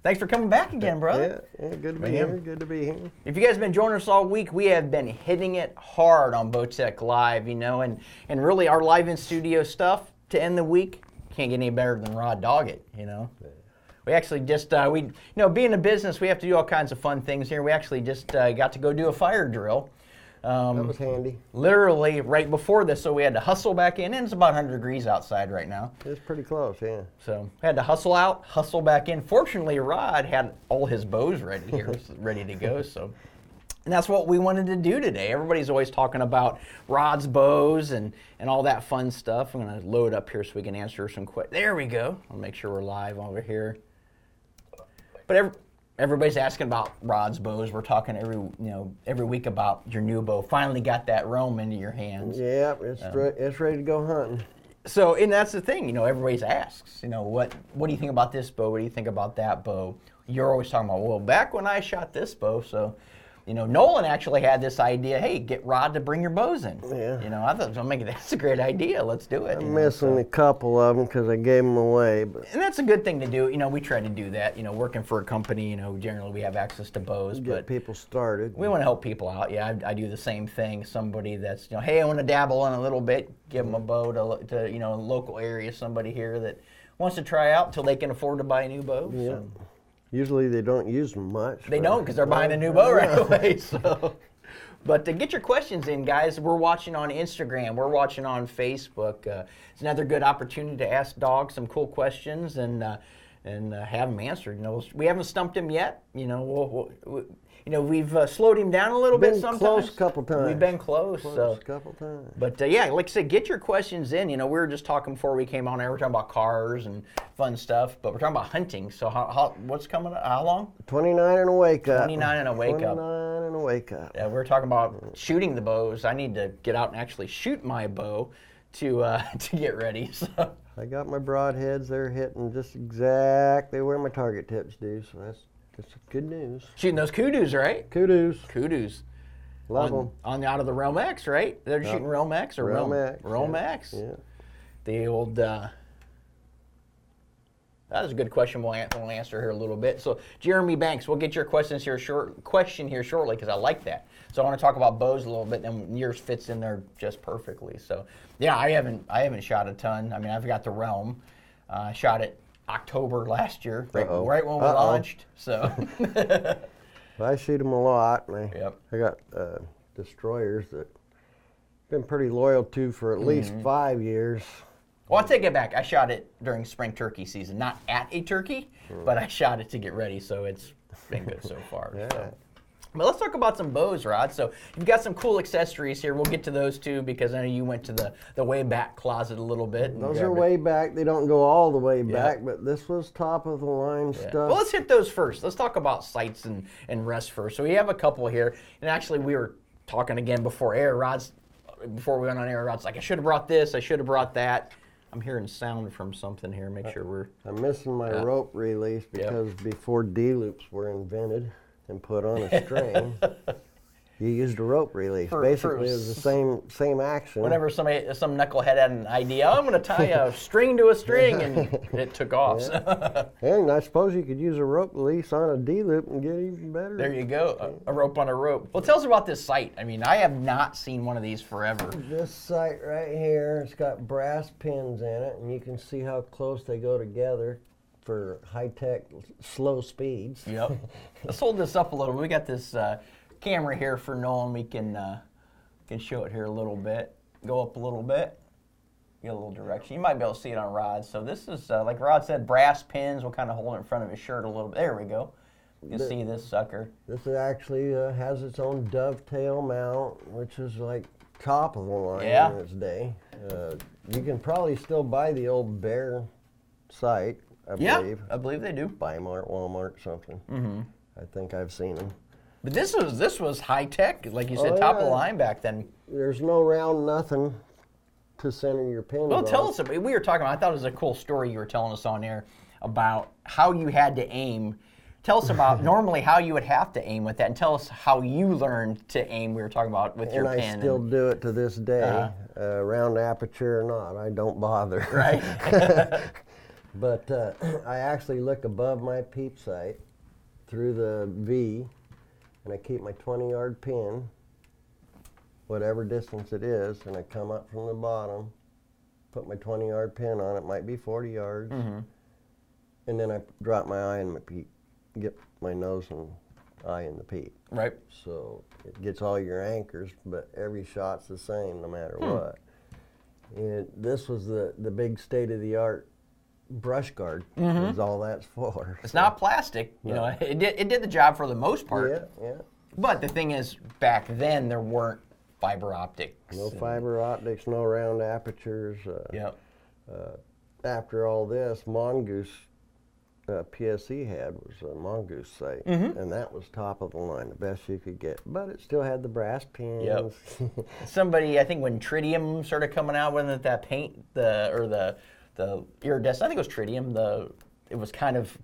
Thanks for coming back again, brother. Yeah, good to be here. Good to be here. If you guys have been joining us all week, we have been hitting it hard on Bowtech Live, and really our live in studio stuff to end the week can't get any better than Rod Doggett, We actually just, being a business, we have to do all kinds of fun things here. We actually just got to go do a fire drill. That was handy. Literally right before this, so we had to hustle back in, and it's about 100 degrees outside right now. It's pretty close, yeah. So we had to hustle out, hustle back in. Fortunately, Rod had all his bows ready here, ready to go. So, and that's what we wanted to do today. Everybody's always talking about Rod's bows and all that fun stuff. I'm going to load up here so we can answer some questions. There we go. I'll make sure we're live over here. But everybody's asking about Rod's bows. We're talking every week about your new bow. Finally got that Rome into your hands. Yeah, it's ready to go hunting. So, and that's the thing, everybody's asks, what do you think about this bow? What do you think about that bow? You're always talking about, well, back when I shot this bow, so, Nolan actually had this idea, hey, get Rod to bring your bows in. Yeah. I thought, that's a great idea. Let's do it. I'm missing a couple of them because I gave them away. And that's a good thing to do. We try to do that. Working for a company, generally we have access to bows. Get people started. We want to help people out. Yeah, I do the same thing. Somebody that's, hey, I want to dabble in a little bit, give them a bow to a local area, somebody here that wants to try out until they can afford to buy a new bow. Yeah. So. Usually they don't use them much. They don't because they're buying a new bow right away. So, but to get your questions in, guys, we're watching on Instagram. We're watching on Facebook. It's another good opportunity to ask Dogg some cool questions and have them answered. We haven't stumped him yet. We've slowed him down a little bit sometimes. Been close a couple times. We've been close. A couple times. But like I said, get your questions in. We were just talking before we came on air. We're talking about cars and fun stuff, but we're talking about hunting. So what's coming up? How long? 29 and a wake up. 29 and a wake up. 29 and a wake up. Yeah, we're talking about shooting the bows. I need to get out and actually shoot my bow to get ready. So. I got my broadheads. They're hitting just exactly where my target tips do. So that's good news. Shooting those kudos, right? Kudos. Love them. Out of the Realm X, right? They're shooting Realm X or Realm X. Realm X. Yeah. The old. That is a good question. We'll answer here a little bit. So Jeremy Banks, we'll get your questions here shortly because I like that. So I want to talk about bows a little bit, and yours fits in there just perfectly. So yeah, I haven't shot a ton. I mean, I've got the Realm. I shot it October last year, right when we launched. So I shoot them a lot. Yep. I got destroyers that I've been pretty loyal to for at least 5 years. Well, I'll take it back. I shot it during spring turkey season, not at a turkey, but I shot it to get ready, so it's been good so far. Yeah. So. But let's talk about some bows, Rod. So you've got some cool accessories here. We'll get to those too because I know you went to the way back closet a little bit. Those are way back. They don't go all the way back, but this was top of the line stuff. Well, let's hit those first. Let's talk about sights and rests first. So we have a couple here. And actually, we were talking again before we went on air. Rod's like, I should have brought this. I should have brought that. I'm hearing sound from something here. Make sure we're... I'm missing my rope release because before D-loops were invented and put on a string, you used a rope release. Basically, it was the same action. Whenever some knucklehead had an idea, I'm going to tie a string to a string, and it took off. Yeah. And I suppose you could use a rope release on a D-loop and get even better. There you go, a rope on a rope. Well, tell us about this sight. I mean, I have not seen one of these forever. This sight right here, it's got brass pins in it, and you can see how close they go together for high-tech, slow speeds. Yep. Let's hold this up a little. We got this camera here for Nolan. We can show it here a little bit. Go up a little bit. Get a little direction. You might be able to see it on Rod. So this is, like Rod said, brass pins. We'll kind of hold it in front of his shirt a little bit. There we go. You can see this sucker. This actually has its own dovetail mount, which is like top of the line in its day. You can probably still buy the old Bear sight. I believe. I believe they do. Walmart, something. Mm-hmm. I think I've seen them. But this was high tech, like you said, top of the line back then. There's no round nothing to center your pins. Well, tell us. We were talking about. I thought it was a cool story you were telling us on air about how you had to aim. Tell us about normally how you would have to aim with that, and tell us how you learned to aim. We were talking about with your pin. And I still do it to this day, round aperture or not. I don't bother. Right. But I actually look above my peep sight through the V, and I keep my 20-yard pin, whatever distance it is, and I come up from the bottom, put my 20-yard pin on it, might be 40 yards, and then I drop my eye in my peep, get my nose and eye in the peep. Right. So it gets all your anchors, but every shot's the same no matter what. And this was the big state-of-the-art brush guard is all that's for. It's not plastic. You know, it did the job for the most part. Yeah. But the thing is, back then there weren't fiber optics. No fiber optics, no round apertures. After all this, Mongoose PSE had was a Mongoose sight, and that was top of the line, the best you could get. But it still had the brass pins. Yep. Somebody, I think when tritium started coming out, wasn't it that paint, the iridescent, I think it was tritium, it was kind of,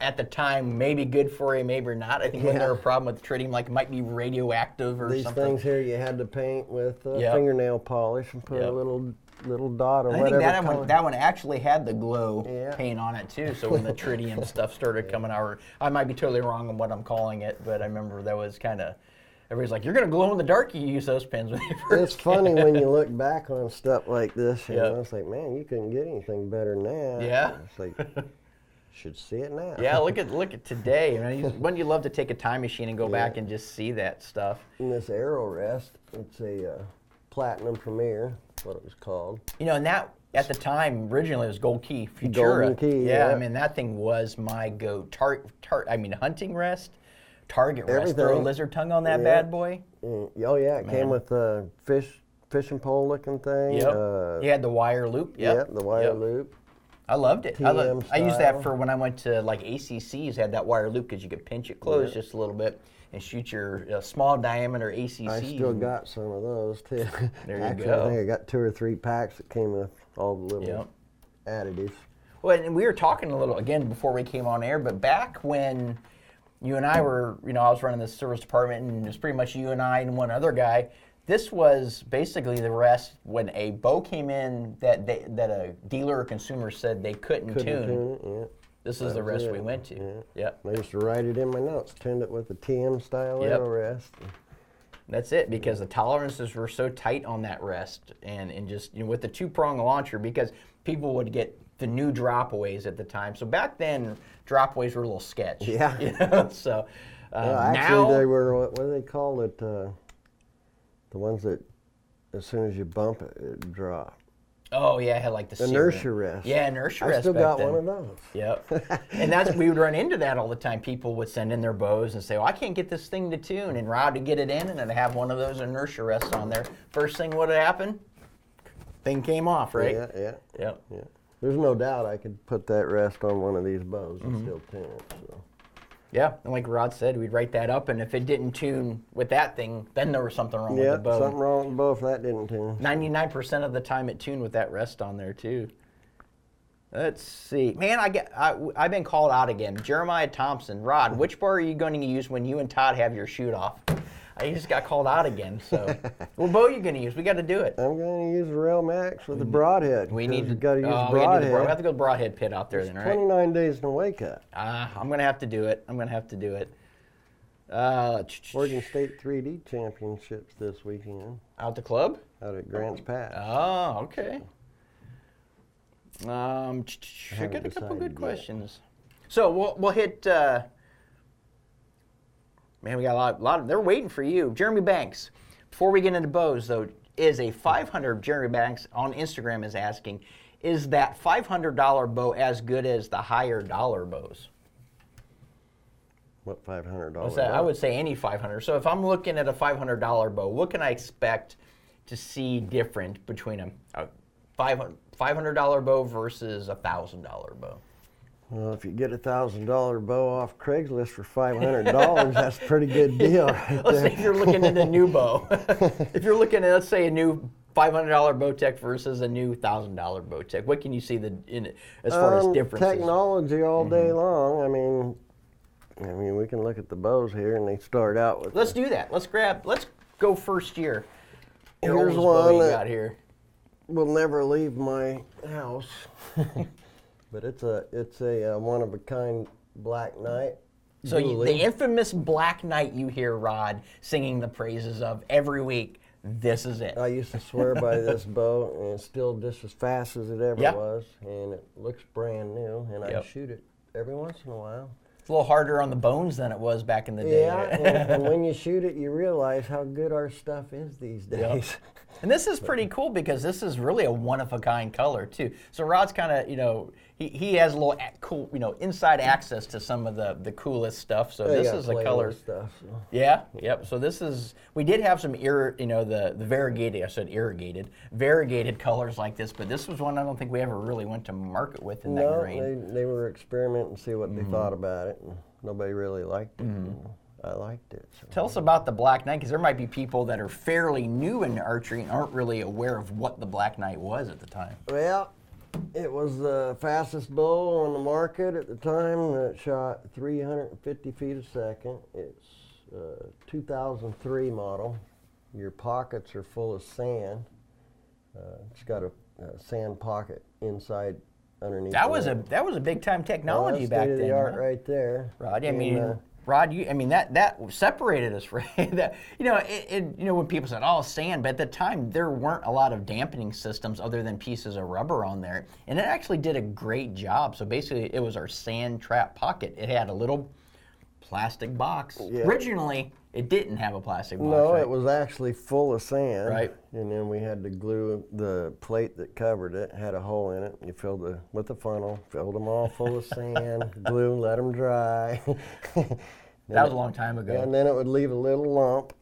at the time, maybe good for you, maybe not. I think when there was a problem with tritium, like it might be radioactive or something. These things here you had to paint with fingernail polish and put a little dot or whatever. I think that one actually had the glow paint on it too. So when the tritium stuff started coming out, I might be totally wrong on what I'm calling it, but I remember that was kind of, everybody's like, you're going to glow in the dark, you use those pins when you first It's funny when you look back on stuff like this, you know, it's like, man, you couldn't get anything better than that. Yeah. It's like, should see it now. Yeah, look at today. I mean, wouldn't you love to take a time machine and go back and just see that stuff? And this arrow rest, it's a Platinum Premier, what it was called. You know, and that, at the time, originally it was Gold Key Futura. Golden Key, I mean, that thing was my hunting rest, target rest. Throw a lizard tongue on that bad boy. Oh yeah, it came with a fishing pole looking thing. Yep. You had the wire loop. Yep, the wire loop. I loved it. I used that style. for when I went to like ACCs, had that wire loop because you could pinch it closed just a little bit and shoot your small diameter ACC. I still got some of those too. There you Actually, go. I think I got 2 or 3 packs that came with all the little additives. Well, and we were talking a little, again, before we came on air, but back when you and I were, you know, I was running the service department and it was pretty much you and I and one other guy. This was basically the rest when a bow came in that a dealer or consumer said they couldn't tune. This is the rest we went to. I used to write it in my notes, tuned it with the TM style arrow rest. That's it, because the tolerances were so tight on that rest, and just, you know, with the 2-prong launcher, because people would get the new dropaways at the time. So back then, dropaways were a little sketch. Yeah. You know? So actually, now they were, what do they call it? The ones that, as soon as you bump it, it drops. Oh yeah, I had like the inertia rest. Yeah, inertia rest. I still back got then. one of those. Yep. And we would run into that all the time. People would send in their bows and say, "Well, I can't get this thing to tune," and Rod would get it in, and I'd have one of those inertia rests on there. First thing would happen, thing came off, right? Yeah. There's no doubt I could put that rest on one of these bows and still tune it. So. Yeah, and like Rod said, we'd write that up, and if it didn't tune with that thing, then there was something wrong with the bow. Something wrong with the bow if that didn't tune. 99% of the time it tuned with that rest on there too. Let's see. Man, I've been called out again. Jeremiah Thompson, Rod, which bow are you going to use when you and Todd have your shoot off? I just got called out again. So, what bow are you going to use? We got to do it. I'm going to use a Rail Max with a broadhead. We need to got to use broadhead. We have to go to broadhead pit out there then, right? 29 days in a way cut. I'm going to have to do it. Oregon State 3D Championships this weekend. Out the club? Out at Grants Pass. Oh, okay. Got a couple good questions. So we'll hit. Man, we got a lot of. They're waiting for you, Jeremy Banks. Before we get into bows, though, is a 500. Jeremy Banks on Instagram is asking, is that $500 bow as good as the higher dollar bows? What $500? What's that? I would say any 500. So if I'm looking at a $500 bow, what can I expect to see different between a $500 bow versus a $1,000 bow? Well, if you get a $1,000 bow off Craigslist for $500, that's a pretty good deal. Let's say if you're looking at a new bow. If you're looking at, let's say, a new $500 Bowtech versus a new $1,000 Bowtech, what can you see as far as differences? Technology all day long. I mean, we can look at the bows here, and they start out with. Let's do that. Let's go first year. Here's one you that got here. will never leave my house. But it's a one of a kind Black Knight. So the infamous Black Knight you hear Rod singing the praises of every week. This is it. I used to swear by this bow, and it's still just as fast as it ever was, and it looks brand new, and I shoot it every once in a while. It's a little harder on the bones than it was back in the day. Yeah, and when you shoot it, you realize how good our stuff is these days. Yep. And this is pretty cool because this is really a one-of-a-kind color, too. So Rod's kind of, he has a little cool, inside access to some of the coolest stuff. So this is a color. Stuff, so. Yeah, yep. So this is, we did have some, the variegated, I said irrigated, variegated colors like this, but this was one I don't think we ever really went to market with in that grain. They were experimenting to see what they thought about it, and nobody really liked it. I liked it. So. Tell us about the Black Knight, because there might be people that are fairly new in archery and aren't really aware of what the Black Knight was at the time. Well, it was the fastest bow on the market at the time that shot 350 feet a second. It's a 2003 model. Your pockets are full of sand. It's got a sand pocket inside underneath. That was a big time technology back then. State of the art right there. Rod, Rod, that separated us, right? That, when people said, "Oh, sand," but at the time there weren't a lot of dampening systems other than pieces of rubber on there, and it actually did a great job. So basically, it was our sand trap pocket. It had a little plastic box. Yeah. Originally, it didn't have a plastic box. No, right? It was actually full of sand. Right. And then we had to glue the plate that covered it, had a hole in it. You filled with a funnel, filled them all full of sand, glue, let them dry. That was a long time ago. And then it would leave a little lump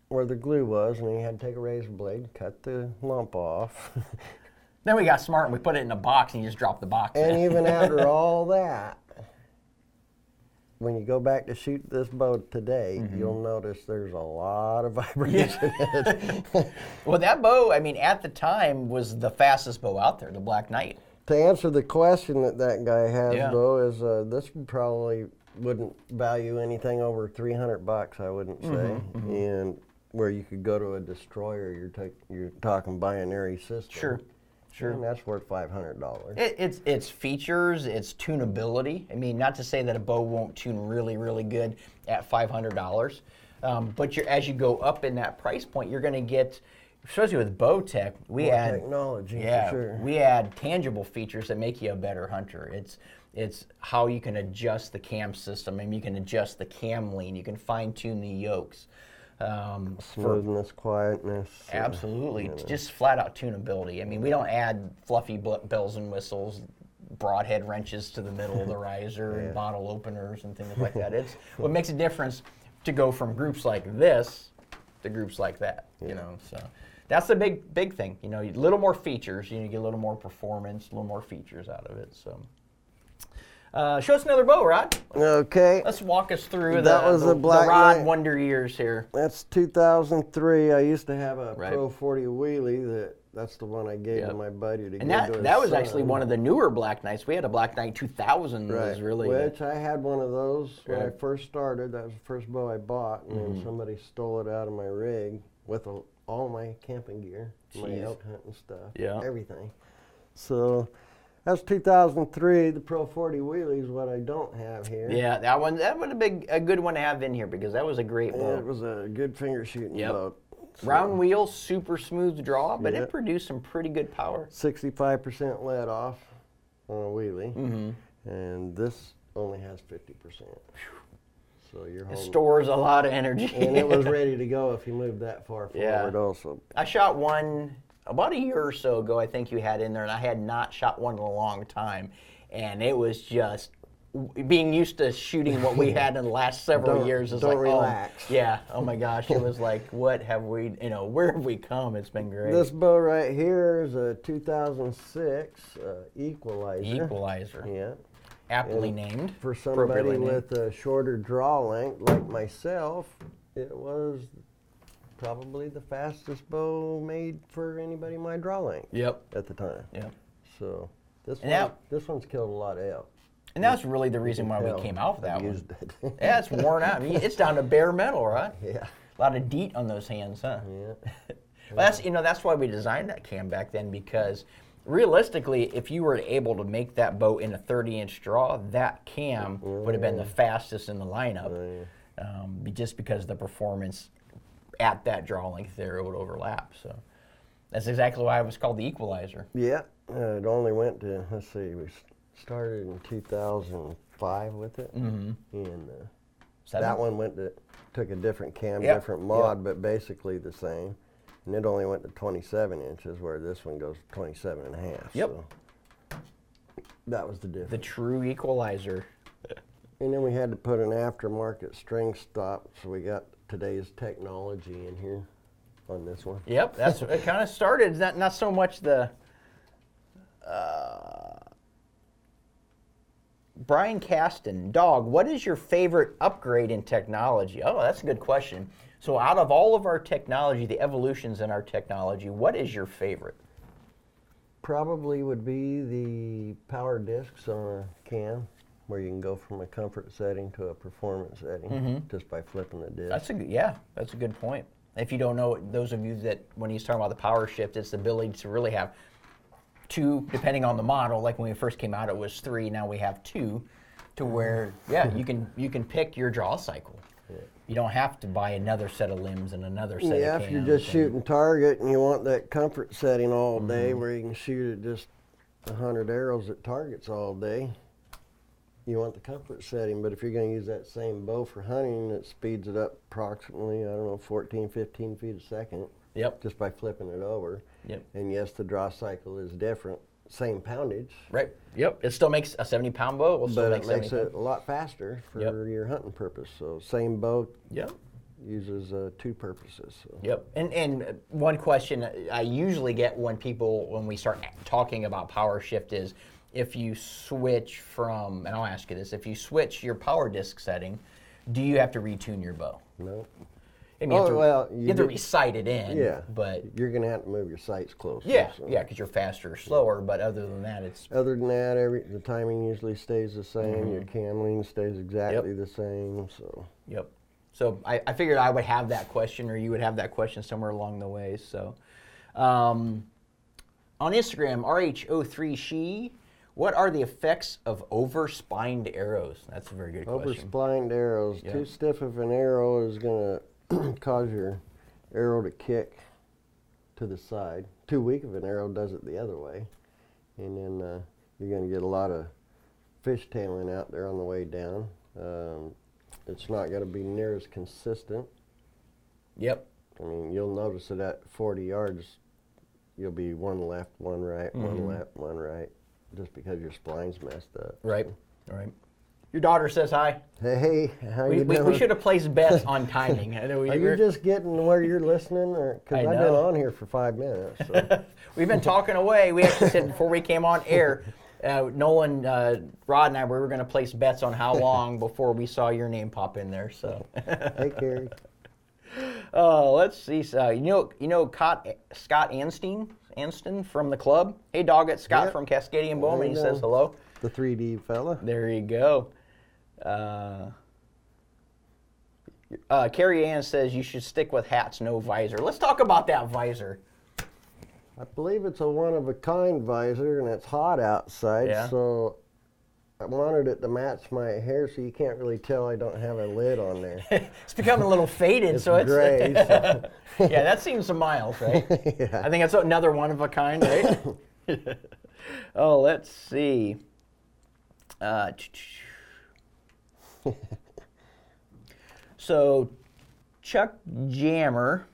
where the glue was, and then you had to take a razor blade, cut the lump off. Then we got smart and we put it in a box and you just drop the box in. And even after all that, when you go back to shoot this bow today, you'll notice there's a lot of vibration in it. Well, that bow, at the time was the fastest bow out there, the Black Knight. To answer the question that guy has, though, is this probably wouldn't value anything over $300, I wouldn't say. And where you could go to a destroyer, you're talking binary system. Sure. And that's worth $500. It's features, it's tunability. Not to say that a bow won't tune really, really good at $500, but as you go up in that price point, you're going to get, especially with Bowtech, we add technology. Yeah, for sure. We add tangible features that make you a better hunter. It's how you can adjust the cam system. You can adjust the cam lean. You can fine tune the yokes. Smoothness, quietness. Absolutely. Just flat out tunability. We don't add fluffy bells and whistles, broadhead wrenches to the middle of the riser, and bottle openers and things like that. It's what makes a difference to go from groups like this to groups like that. So that's the big thing. A little more features, you get a little more performance, a little more features out of it. So. Show us another bow, Rod. Okay. Let's walk us through the Black Rod Wonder Years here. That's 2003. I used to have a Pro 40 wheelie. That's the one I gave to my buddy to give to his that was son. actually one of the newer Black Knights. We had a Black Knight 2000. Right. Was really Which I had one of those when I first started. That was the first bow I bought, and then somebody stole it out of my rig with all my camping gear, my elk hunting stuff, everything. So. That's 2003. The Pro 40 wheelie is what I don't have here. Yeah, that would have been a good one to have in here because that was a great bow. It was a good finger shooting boat. So. Round wheel, super smooth draw, but it produced some pretty good power. 65% let off on a wheelie, and this only has 50%. So you're home. It stores a lot of energy. And it was ready to go if you moved that far forward also. I shot one about a year or so ago, I think you had in there, and I had not shot one in a long time. And it was just, being used to shooting what we had in the last several years is like, relax. Oh my gosh, it was like, what have we, where have we come? It's been great. This bow right here is a 2006 Equalizer. Equalizer. Yeah. Aptly named. For somebody with a shorter draw length like myself, it was probably the fastest bow made for anybody my draw length. At the time. So this one's killed a lot of elk. And that's really the reason why we came out with that one. Used it. Yeah, it's worn out. It's down to bare metal, right? Yeah. A lot of DEET on those hands, huh? Yeah. Well, that's why we designed that cam back then, because realistically, if you were able to make that bow in a 30-inch draw, that cam would have been the fastest in the lineup, just because the performance at that draw length there would overlap. So that's exactly why it was called the equalizer. Yeah, it only went to, let's see, we started in 2005 with it, and that one took a different cam, different mod, but basically the same. And it only went to 27 inches, where this one goes 27 and a half. Yep. So that was the difference. The true equalizer. And then we had to put an aftermarket string stop, so we got today's technology in here on this one. Yep, that's it. Kind of started. Not so much the. Brian Caston, Dogg, what is your favorite upgrade in technology? Oh, that's a good question. So out of all of our technology, the evolutions in our technology, what is your favorite? Probably would be the power discs on a cam, where you can go from a comfort setting to a performance setting just by flipping the disc. That's a good point. If you don't know, those of you that, when he's talking about the power shift, it's the ability to really have two, depending on the model. Like when we first came out, it was 3. Now we have 2, to where you can pick your draw cycle. Yeah. You don't have to buy another set of limbs and another set of cams. If you're just shooting target and you want that comfort setting all day, where you can shoot at just 100 arrows at targets all day, you want the comfort setting. But if you're going to use that same bow for hunting, it speeds it up approximately, 14, 15 feet a second. Yep. Just by flipping it over. Yep. And yes, the draw cycle is different. Same poundage. Right. Yep. It still makes a 70-pound bow. But it makes it a lot faster for your hunting purpose. So same bow. Yep. Uses 2 purposes. So. Yep. And one question I usually get when we start talking about power shift is, if you switch from, and I'll ask you this, if you switch your power disc setting, do you have to retune your bow? No. I mean, you have to re-sight it in. Yeah, but you're going to have to move your sights closer. Yeah, because you're faster or slower. But other than that, it's. Other than that, the timing usually stays the same. Your cam lean stays exactly the same. So. Yep. So I figured I would have that question, or you would have that question somewhere along the way. So, on Instagram, RH03she. What are the effects of overspined arrows? That's a very good question. Overspined arrows. Too stiff of an arrow is going to cause your arrow to kick to the side. Too weak of an arrow does it the other way. And then you're going to get a lot of fishtailing out there on the way down. It's not going to be near as consistent. Yep. I mean, you'll notice that at 40 yards, you'll be one left, one right, one left, one right, just because your spline's messed up. Right, right. Your daughter says hi. Hey, how you doing? We should have placed bets on timing. I know Are you just getting where you're listening? Because I've been on here for 5 minutes. So. We've been talking away. We actually said before we came on air, Nolan, Rod, and I, we were going to place bets on how long before we saw your name pop in there. So. Hey, Carrie. Let's see. So, you know Scott Anston from the club. Hey, Doggett, Scott from Cascadian Bowman. He says hello. The 3D fella. There you go. Carrie Ann says you should stick with hats, no visor. Let's talk about that visor. I believe it's a one-of-a-kind visor, and it's hot outside, so I wanted it to match my hair, so you can't really tell I don't have a lid on there. It's becoming a little faded, so it's gray. So. Yeah, that seems some miles, right? Yeah. I think that's another one-of-a-kind, right? Oh, let's see. So, Chuck Jammer.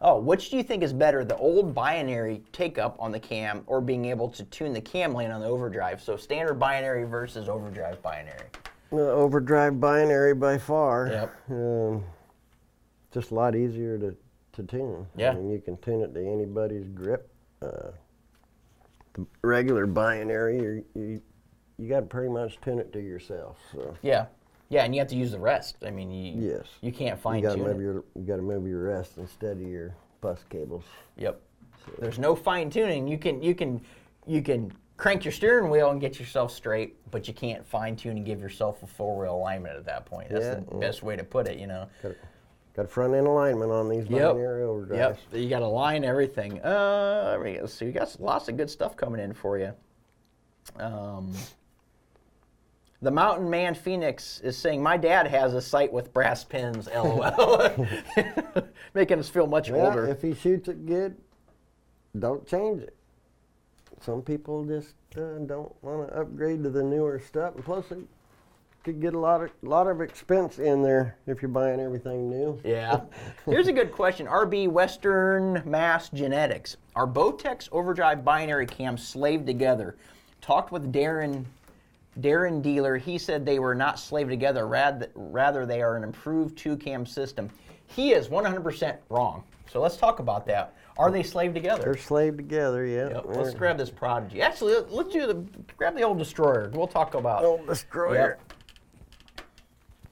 Which do you think is better, the old binary take-up on the cam or being able to tune the cam lane on the overdrive? So, standard binary versus overdrive binary. Overdrive binary by far. Yep. Just a lot easier to tune. Yeah. I mean, you can tune it to anybody's grip. The regular binary, you got to pretty much tune it to yourself. So. Yeah. Yeah, and you have to use the rest. I mean, you can't fine tune it. You got to move your rest instead of your bus cables. Yep. So. There's no fine tuning. You can crank your steering wheel and get yourself straight, but you can't fine tune and give yourself a 4-wheel alignment at that point. That's the best way to put it, you know. Got front end alignment on these binary overdrives. Yep, you got to align everything. So you got lots of good stuff coming in for you. The Mountain Man Phoenix is saying, my dad has a sight with brass pins, LOL. Making us feel much older. If he shoots it good, don't change it. Some people just don't want to upgrade to the newer stuff. And plus, it could get a lot of expense in there if you're buying everything new. Yeah. Here's a good question. RB Western Mass Genetics. Are Bowtech's overdrive binary cams slaved together? Talked with Darren Dealer. He said they were not slaved together. Rather, they are an improved two-cam system. He is 100% wrong. So let's talk about that. Are they slaved together? They're slaved together, yeah. Yep. Let's grab this Prodigy. Actually, let's grab the old Destroyer. We'll talk about old Destroyer.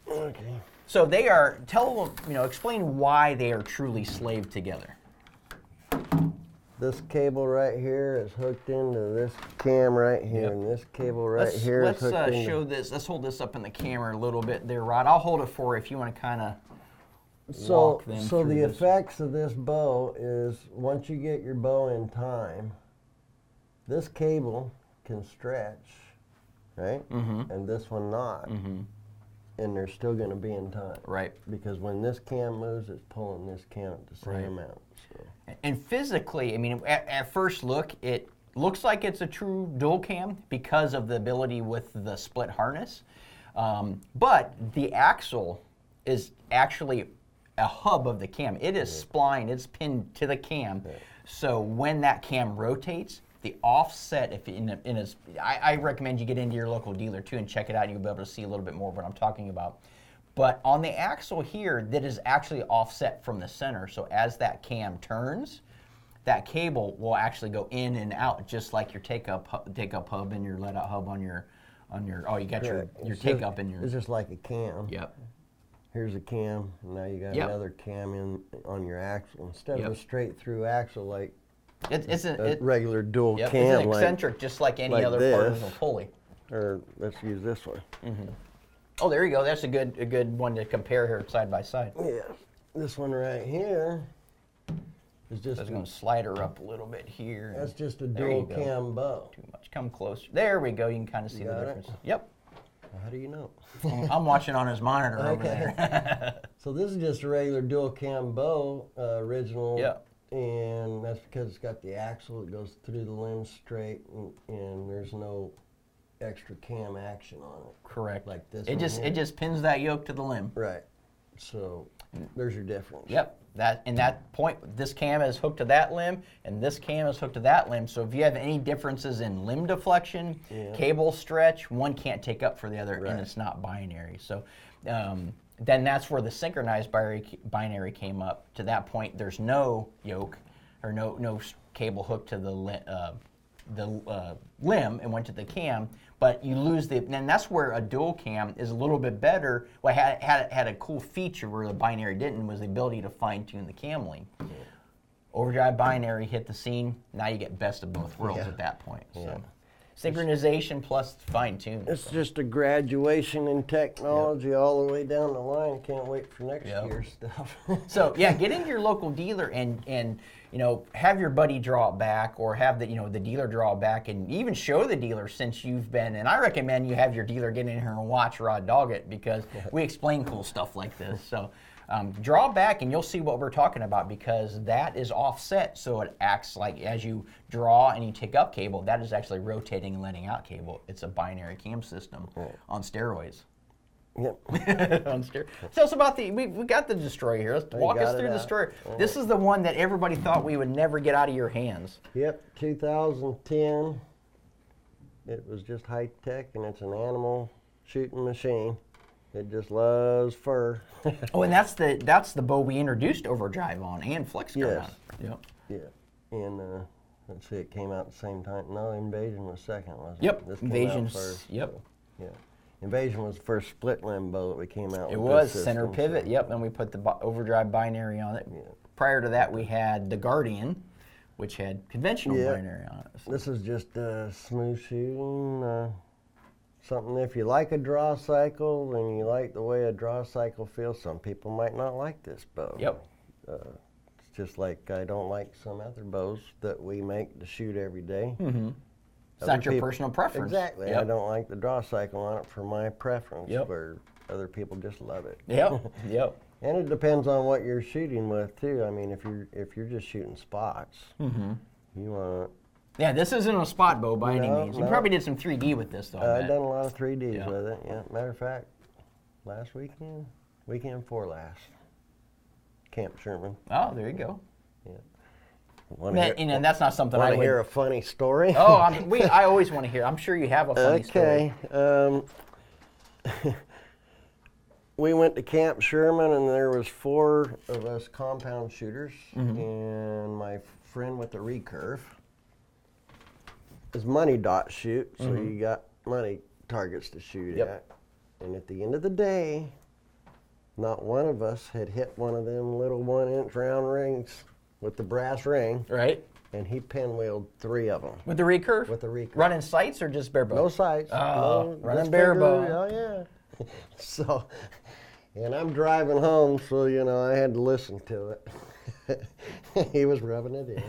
Yep. Okay. So they are. Explain why they are truly slaved together. This cable right here is hooked into this cam right here, and this cable right here is hooked into... show this. Let's hold this up in the camera a little bit there, Rod. I'll hold it for you if you want to kind of walk them So through the this. effects of this bow is once you get your bow in time, this cable can stretch, right? Mm-hmm. And this one not. Mm-hmm. And they're still going to be in time. Right. Because when this cam moves, it's pulling this cam at the same amount. So. And physically, I mean, at first look, it looks like it's a true dual cam because of the ability with the split harness. But the axle is actually a hub of the cam. It is splined, it's pinned to the cam. Yeah. So when that cam rotates, the offset, I recommend you get into your local dealer too and check it out, and you'll be able to see a little bit more of what I'm talking about. But on the axle here, that is actually offset from the center. So as that cam turns, that cable will actually go in and out, just like your take-up hub and your let-out hub on your you got your take-up and your... It's just like a cam. Yep. Here's a cam, and now you got another cam on your axle. Instead of a straight-through axle like it's a regular dual cam. It's an eccentric, just like any other part of a pulley. Or let's use this one. Mm-hmm. Oh, there you go. That's a good one to compare here side by side. Yeah. This one right here is just... I was going to slide her up a little bit here. That's just a dual cam bow. Too much. Come closer. There we go. You can kind of see the difference. Yep. How do you know? I'm watching on his monitor over there. So this is just a regular dual cam bow, original. Yeah. And that's because it's got the axle that goes through the limb straight, and there's no extra cam action on it. Correct. Like this. It just pins that yoke to the limb. Right. So there's your difference. Yep. That point, this cam is hooked to that limb, and this cam is hooked to that limb. So if you have any differences in limb deflection, cable stretch, one can't take up for the other, and it's not binary. So then that's where the synchronized binary came up. To that point, there's no yoke or no cable hooked to the limb and went to the cam, but you lose and that's where a dual cam is a little bit better. Well, had a cool feature where the binary didn't, was the ability to fine tune the cam link. Overdrive binary hit the scene. Now you get best of both worlds at that point. So synchronization plus fine tune. It's just a graduation in technology all the way down the line. Can't wait for next year's stuff. So get into your local dealer and have your buddy draw it back, or have the dealer draw it back, and even show the dealer since you've been. And I recommend you have your dealer get in here and watch Rod Doggett, because we explain cool stuff like this. So draw back and you'll see what we're talking about, because that is offset, so it acts like as you draw and you take up cable, that is actually rotating and letting out cable. It's a binary cam system on steroids. Yep. Tell us about we got the Destroyer here. Let's walk us through the Destroyer. This is the one that everybody thought we would never get out of your hands. Yep, 2010. It was just high tech, and it's an animal shooting machine. It just loves fur. Oh, and that's the bow we introduced Overdrive on and FlexGuard on. Yep. Yeah. And let's see, it came out at the same time. No, Invasion was second, wasn't it? Yep. This Invasion's first. Yep. So, yeah. Invasion was the first split limb bow that we came out with. It was this center system, pivot. so. Yep. And we put the Overdrive binary on it. Yeah. Prior to that, we had the Guardian, which had conventional binary on it. This is just smooth shooting. something, if you like a draw cycle and you like the way a draw cycle feels, some people might not like this bow. Yep. It's just like I don't like some other bows that we make to shoot every day. Mm-hmm. It's not your personal preference. Exactly. Yep. I don't like the draw cycle on it for my preference, Yep. where other people just love it. Yep. Yep. And it depends on what you're shooting with too. I mean, if you're just shooting spots, Mm-hmm. you want. Yeah, this isn't a spot bow by any No, means. You no. probably did some 3D with this, though. I I've bet. done a lot of 3Ds Yeah. with it. Yeah. Matter of fact, last weekend before last, Camp Sherman. Oh, there you go. Wanna And that's not something I want to would. hear a funny story? Oh, I always want to hear. I'm sure you have a funny story. Okay. We went to Camp Sherman, and there was 4 of us compound shooters, Mm-hmm. and my friend with the recurve. It's money dot shoot, so you got money targets to shoot Yep. at. And at the end of the day, not one of us had hit one of them little 1-inch round rings with the brass ring, Right? and he pinwheeled 3 of them With the recurve? with the recurve. Running sights or just bare bow? No sights. Oh, no, running just bare finger, bow. Oh, yeah. So, and I'm driving home, so, I had to listen to it. He was rubbing it in.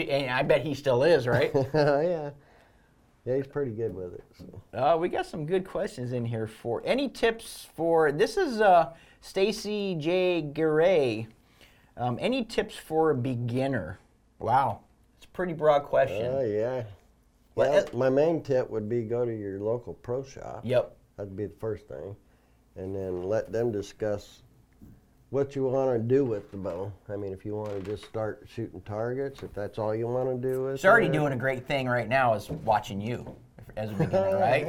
And I bet he still is, right? Oh, yeah. Yeah, he's pretty good with it. So. We got some good questions in here for any tips for. This is Stacy J. Garay. Any tips for a beginner? Wow, it's a pretty broad question. Oh, yeah. Well, Well, my main tip would be go to your local pro shop. Yep. That'd be the first thing. And then let them discuss what you want to do with the bow. I mean, if you want to just start shooting targets, if that's all you want to do with It's already it. doing a great thing right now is watching you as a beginner, right?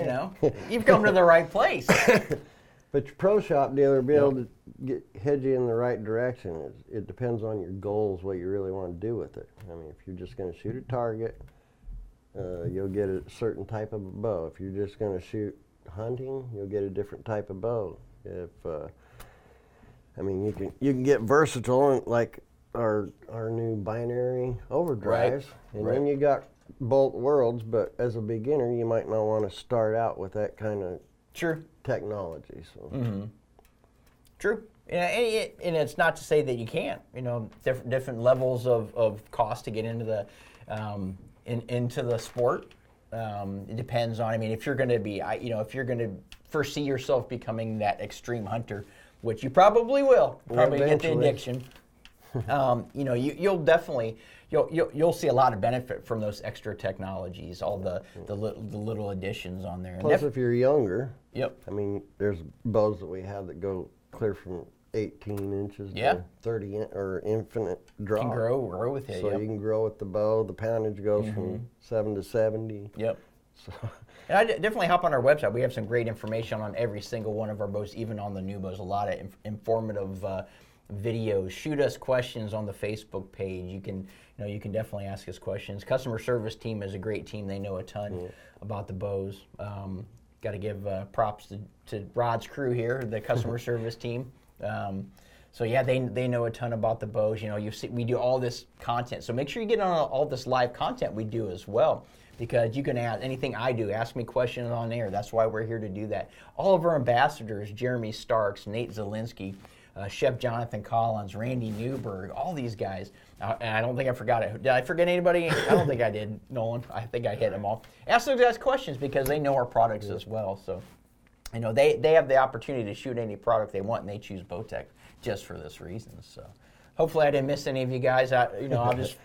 You've come to the right place. But your pro shop dealer will be able to head you in the right direction. It depends on your goals, what you really want to do with it. I mean, if you're just going to shoot a target, you'll get a certain type of bow. If you're just going to shoot hunting, you'll get a different type of bow. You can get versatile, and like our new binary overdrives, and then you got bolt worlds. But as a beginner, you might not want to start out with that kind of technology. So. True. And it's not to say that you can't. Different levels of cost to get into the sport. It depends on. I mean, if you're going to be, if you're going to foresee yourself becoming that extreme hunter, which you probably will, probably get the addiction. You'll definitely you'll see a lot of benefit from those extra technologies, all the little additions on there. Plus, if you're younger, yep. I mean, there's bows that we have that go clear from 18 inches to 30 or infinite draw. You can grow with it. So you can grow with the bow. The poundage goes from 7 to 70. Yep. So. And I definitely hop on our website. We have some great information on every single one of our bows, even on the new bows. A lot of informative videos. Shoot us questions on the Facebook page. You can definitely ask us questions. Customer service team is a great team. They know a ton about the bows. Got to give props to Rod's crew here, the customer service team. So yeah, they know a ton about the bows. We do all this content. So make sure you get on all this live content we do as well, because you can ask anything I do. Ask me questions on air. That's why we're here to do that. All of our ambassadors, Jeremy Starks, Nate Zielinski, Chef Jonathan Collins, Randy Newberg, all these guys. And I don't think I forgot it. Did I forget anybody? I don't think I did, Nolan. I think I hit them all. Ask those guys questions because they know our products as well. So, they have the opportunity to shoot any product they want, and they choose Bowtech just for this reason. So, hopefully I didn't miss any of you guys. I'll just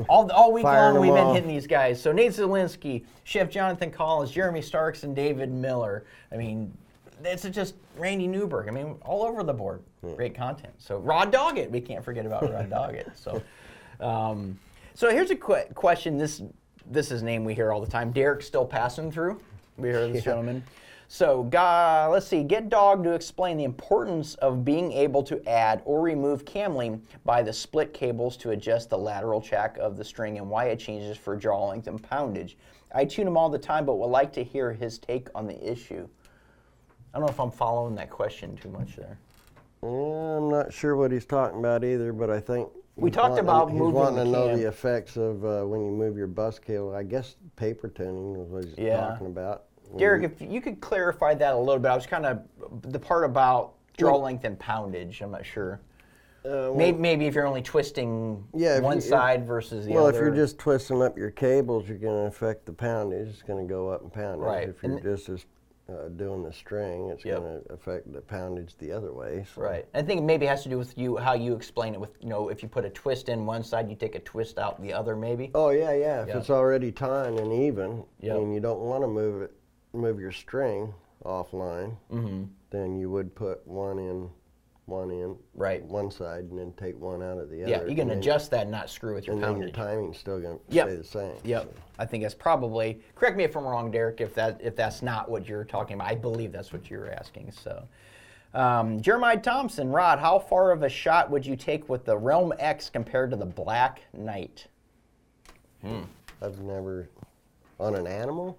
all week long we've been hitting these guys. So Nate Zielinski, Chef Jonathan Collins, Jeremy Starks, and David Miller. I mean, it's just Randy Newberg. I mean, all over the board. Great content. So Rod Doggett, we can't forget about Rod Doggett. So, so here's a question. This is a name we hear all the time. Derek's still passing through. We hear this gentleman. So, let's see. Get Dogg to explain the importance of being able to add or remove camling by the split cables to adjust the lateral track of the string and why it changes for draw length and poundage. I tune him all the time, but would like to hear his take on the issue. I don't know if I'm following that question too much there. I'm not sure what he's talking about either, but I think we talked about moving he's wanting the to know cam. the effects of when you move your bus cable. I guess paper tuning was what he's talking about. Derek, if you could clarify that a little bit, I was kind of the part about draw length and poundage. I'm not sure. Maybe if you're only twisting one side versus the other. Well, if you're just twisting up your cables, you're going to affect the poundage. It's going to go up in poundage. Right. If you're just doing the string, it's going to affect the poundage the other way. So. Right. I think it maybe has to do with how you explain it. With if you put a twist in one side, you take a twist out the other, maybe. Oh yeah. If it's already tied and even, and you don't want to move your string offline, then you would put one in, one side, and then take one out of the other. Yeah, you can adjust that and not screw with your poundage. And then your timing's still going to stay the same. Yep. So. I think that's probably, correct me if I'm wrong, Derek, if that's not what you're talking about. I believe that's what you're asking. So, Jeremiah Thompson, Rod, how far of a shot would you take with the Realm X compared to the Black Knight? I've never, on an animal?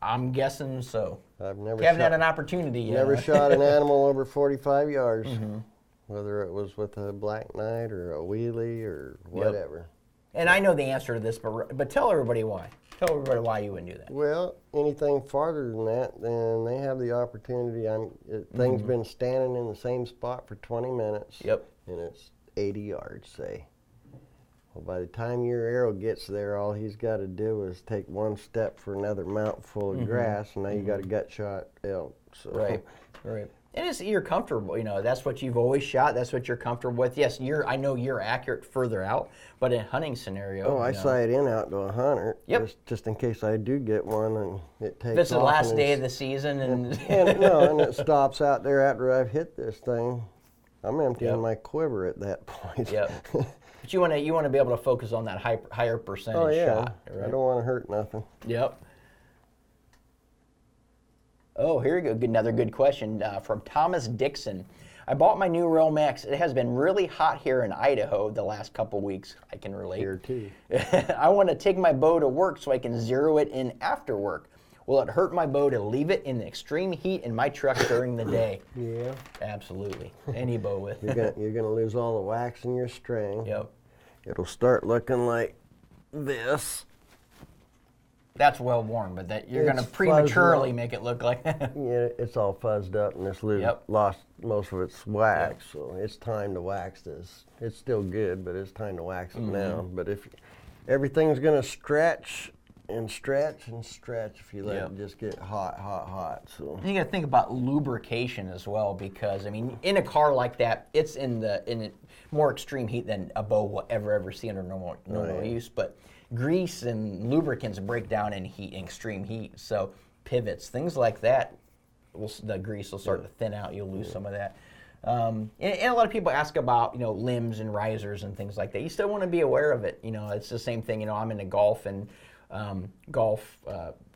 I'm guessing so. I've never. You haven't had an opportunity yet. Never shot an animal over 45 yards, whether it was with a Black Knight or a wheelie or whatever. And I know the answer to this, but tell everybody why. Tell everybody why you wouldn't do that. Well, anything farther than that, then they have the opportunity. Thing's been standing in the same spot for 20 minutes. Yep. And it's 80 yards, say. Well, by the time your arrow gets there, all he's got to do is take one step for another mouthful of grass, and now you got a gut shot elk. So. Right. And you're comfortable. That's what you've always shot. That's what you're comfortable with. Yes, I know you're accurate further out, but in a hunting scenario. Oh, I sight in out to 100. Yep. Just in case I do get one, and it takes. This is the last day of the season, and it stops out there after I've hit this thing. I'm emptying my quiver at that point. Yep. But you want to be able to focus on that higher percentage shot. Right? I don't want to hurt nothing. Yep. Oh, here we go. Another good question from Thomas Dixon. I bought my new Realm X. It has been really hot here in Idaho the last couple weeks. I can relate. Here too. I want to take my bow to work so I can zero it in after work. Will it hurt my bow to leave it in the extreme heat in my truck during the day? Yeah. Absolutely. Any bow with. You're gonna lose all the wax in your string. Yep. It'll start looking like this. That's well worn, but you're going to prematurely make it look like that. Yeah, it's all fuzzed up and it's lost most of its wax, so it's time to wax this. It's still good, but it's time to wax it now. But if everything's going to stretch and stretch and stretch if you let it just get hot. So you got to think about lubrication as well, because in a car like that, it's in more extreme heat than a bow will ever see under normal use. But grease and lubricants break down in extreme heat. So pivots, things like that, the grease will start to thin out. You'll lose some of that. And a lot of people ask about limbs and risers and things like that. You still want to be aware of it. It's the same thing. I'm into golf and. I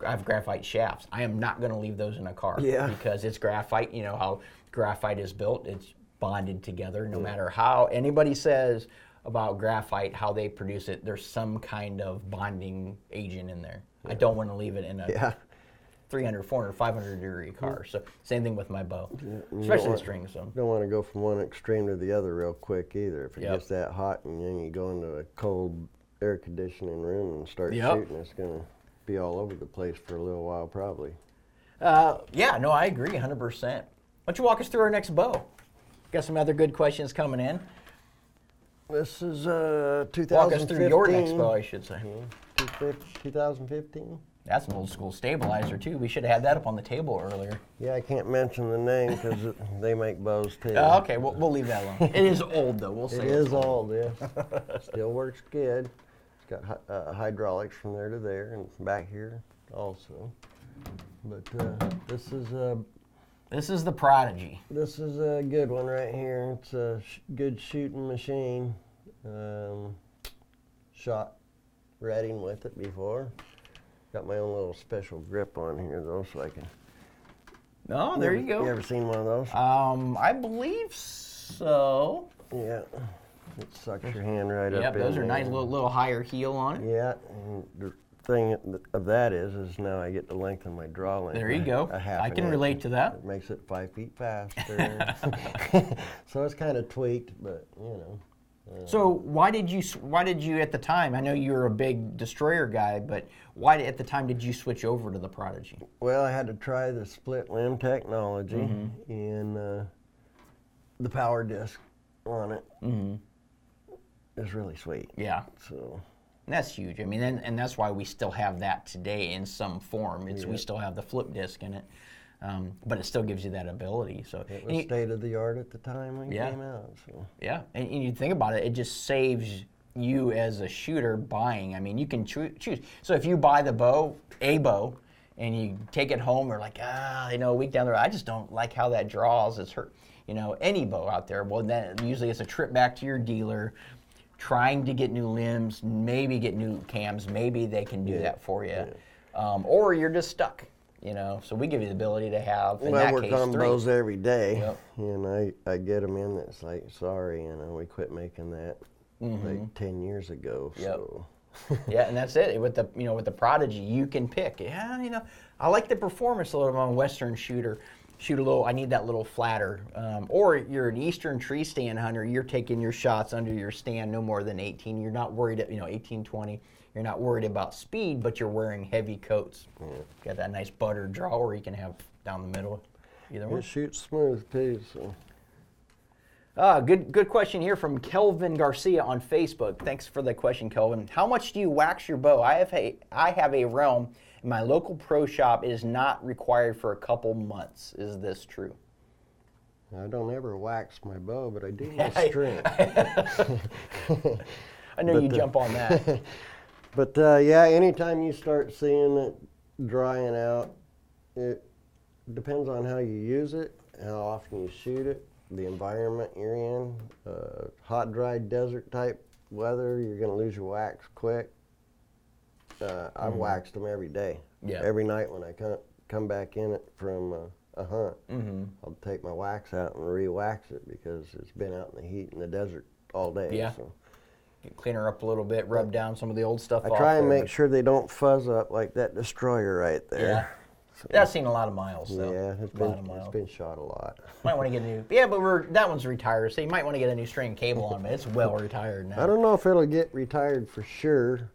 have graphite shafts. I am not going to leave those in a car because it's graphite. You know how graphite is built. It's bonded together. No matter how anybody says about graphite, how they produce it, there's some kind of bonding agent in there. I don't want to leave it in a 300, 400, 500 degree car. So same thing with my bow, especially the string. So don't want to go from one extreme to the other real quick either. If it gets that hot and then you go into a cold air conditioning room and start shooting, it's going to be all over the place for a little while probably. I agree 100%. Why don't you walk us through our next bow? Got some other good questions coming in. This is 2015. Walk us through your next bow, I should say. 2015. That's an old school stabilizer too. We should have had that up on the table earlier. Yeah, I can't mention the name because they make bows too. Okay, we'll leave that alone. It is old though. We'll say it is old. Yeah, still works good. It's got hydraulics from there to there and back here also. But this is the Prodigy. This is a good one right here. It's a good shooting machine. Shot ratting with it before. Got my own little special grip on here though, so I can. Oh, there you go. You ever seen one of those? I believe so. Yeah. It sucks your hand right up in. Yep, those are nice, little higher heel on it. Yeah, and the thing of that is now I get to lengthen my draw length. There you go. I can relate to that. It makes it 5 feet faster. So it's kind of tweaked, but So why did you at the time, I know you were a big destroyer guy, but why at the time did you switch over to the Prodigy? Well, I had to try the split limb technology and the power disc on it is really sweet. Yeah. So. And that's huge. I mean, and that's why we still have that today in some form. We still have the flip disc in it, but it still gives you that ability. So it was state of the art at the time when it came out. So. Yeah, and you think about it, it just saves you as a shooter buying. I mean, you can choose. So if you buy the bow, and you take it home, or like, a week down the road, I just don't like how that draws. It's hurt. Any bow out there. Well, then usually it's a trip back to your dealer, trying to get new limbs, maybe get new cams. Maybe they can do that for you, or you're just stuck. So we give you the ability to have. In that I work case, on 3. bows every day, and I get them in. That's like, sorry, we quit making that like 10 years ago. So. Yeah, and that's it. With the Prodigy, you can pick. Yeah, I like the performance a little on Western shooter. Shoot a little. I need that little flatter. Or you're an Eastern tree stand hunter. You're taking your shots under your stand no more than 18. You're not worried. 18, 20. You're not worried about speed, but you're wearing heavy coats. Got that nice butter drawer you can have down the middle. Either one. It shoots smooth too. So. Good question here from Kelvin Garcia on Facebook. Thanks for the question, Kelvin. How much do you wax your bow? I have a realm. In my local pro shop, it is not required for a couple months. Is this true? I don't ever wax my bow, but I do my string. I know you jump on that. But anytime you start seeing it drying out, it depends on how you use it, how often you shoot it, the environment you're in. Hot, dry, desert type weather, you're going to lose your wax quick. I've waxed them every day. Yeah. Every night when I come back in it from a hunt, I'll take my wax out and re-wax it because it's been out in the heat in the desert all day. Yeah. So. You clean her up a little bit, rub down some of the old stuff off. I try and make sure they don't fuzz up like that destroyer right there. Yeah. So. That's seen a lot of miles, though. Yeah, it's been shot a lot. Might want to get a new. Yeah, but that one's retired, so you might want to get a new string and cable on it. It's well retired now. I don't know if it'll get retired for sure,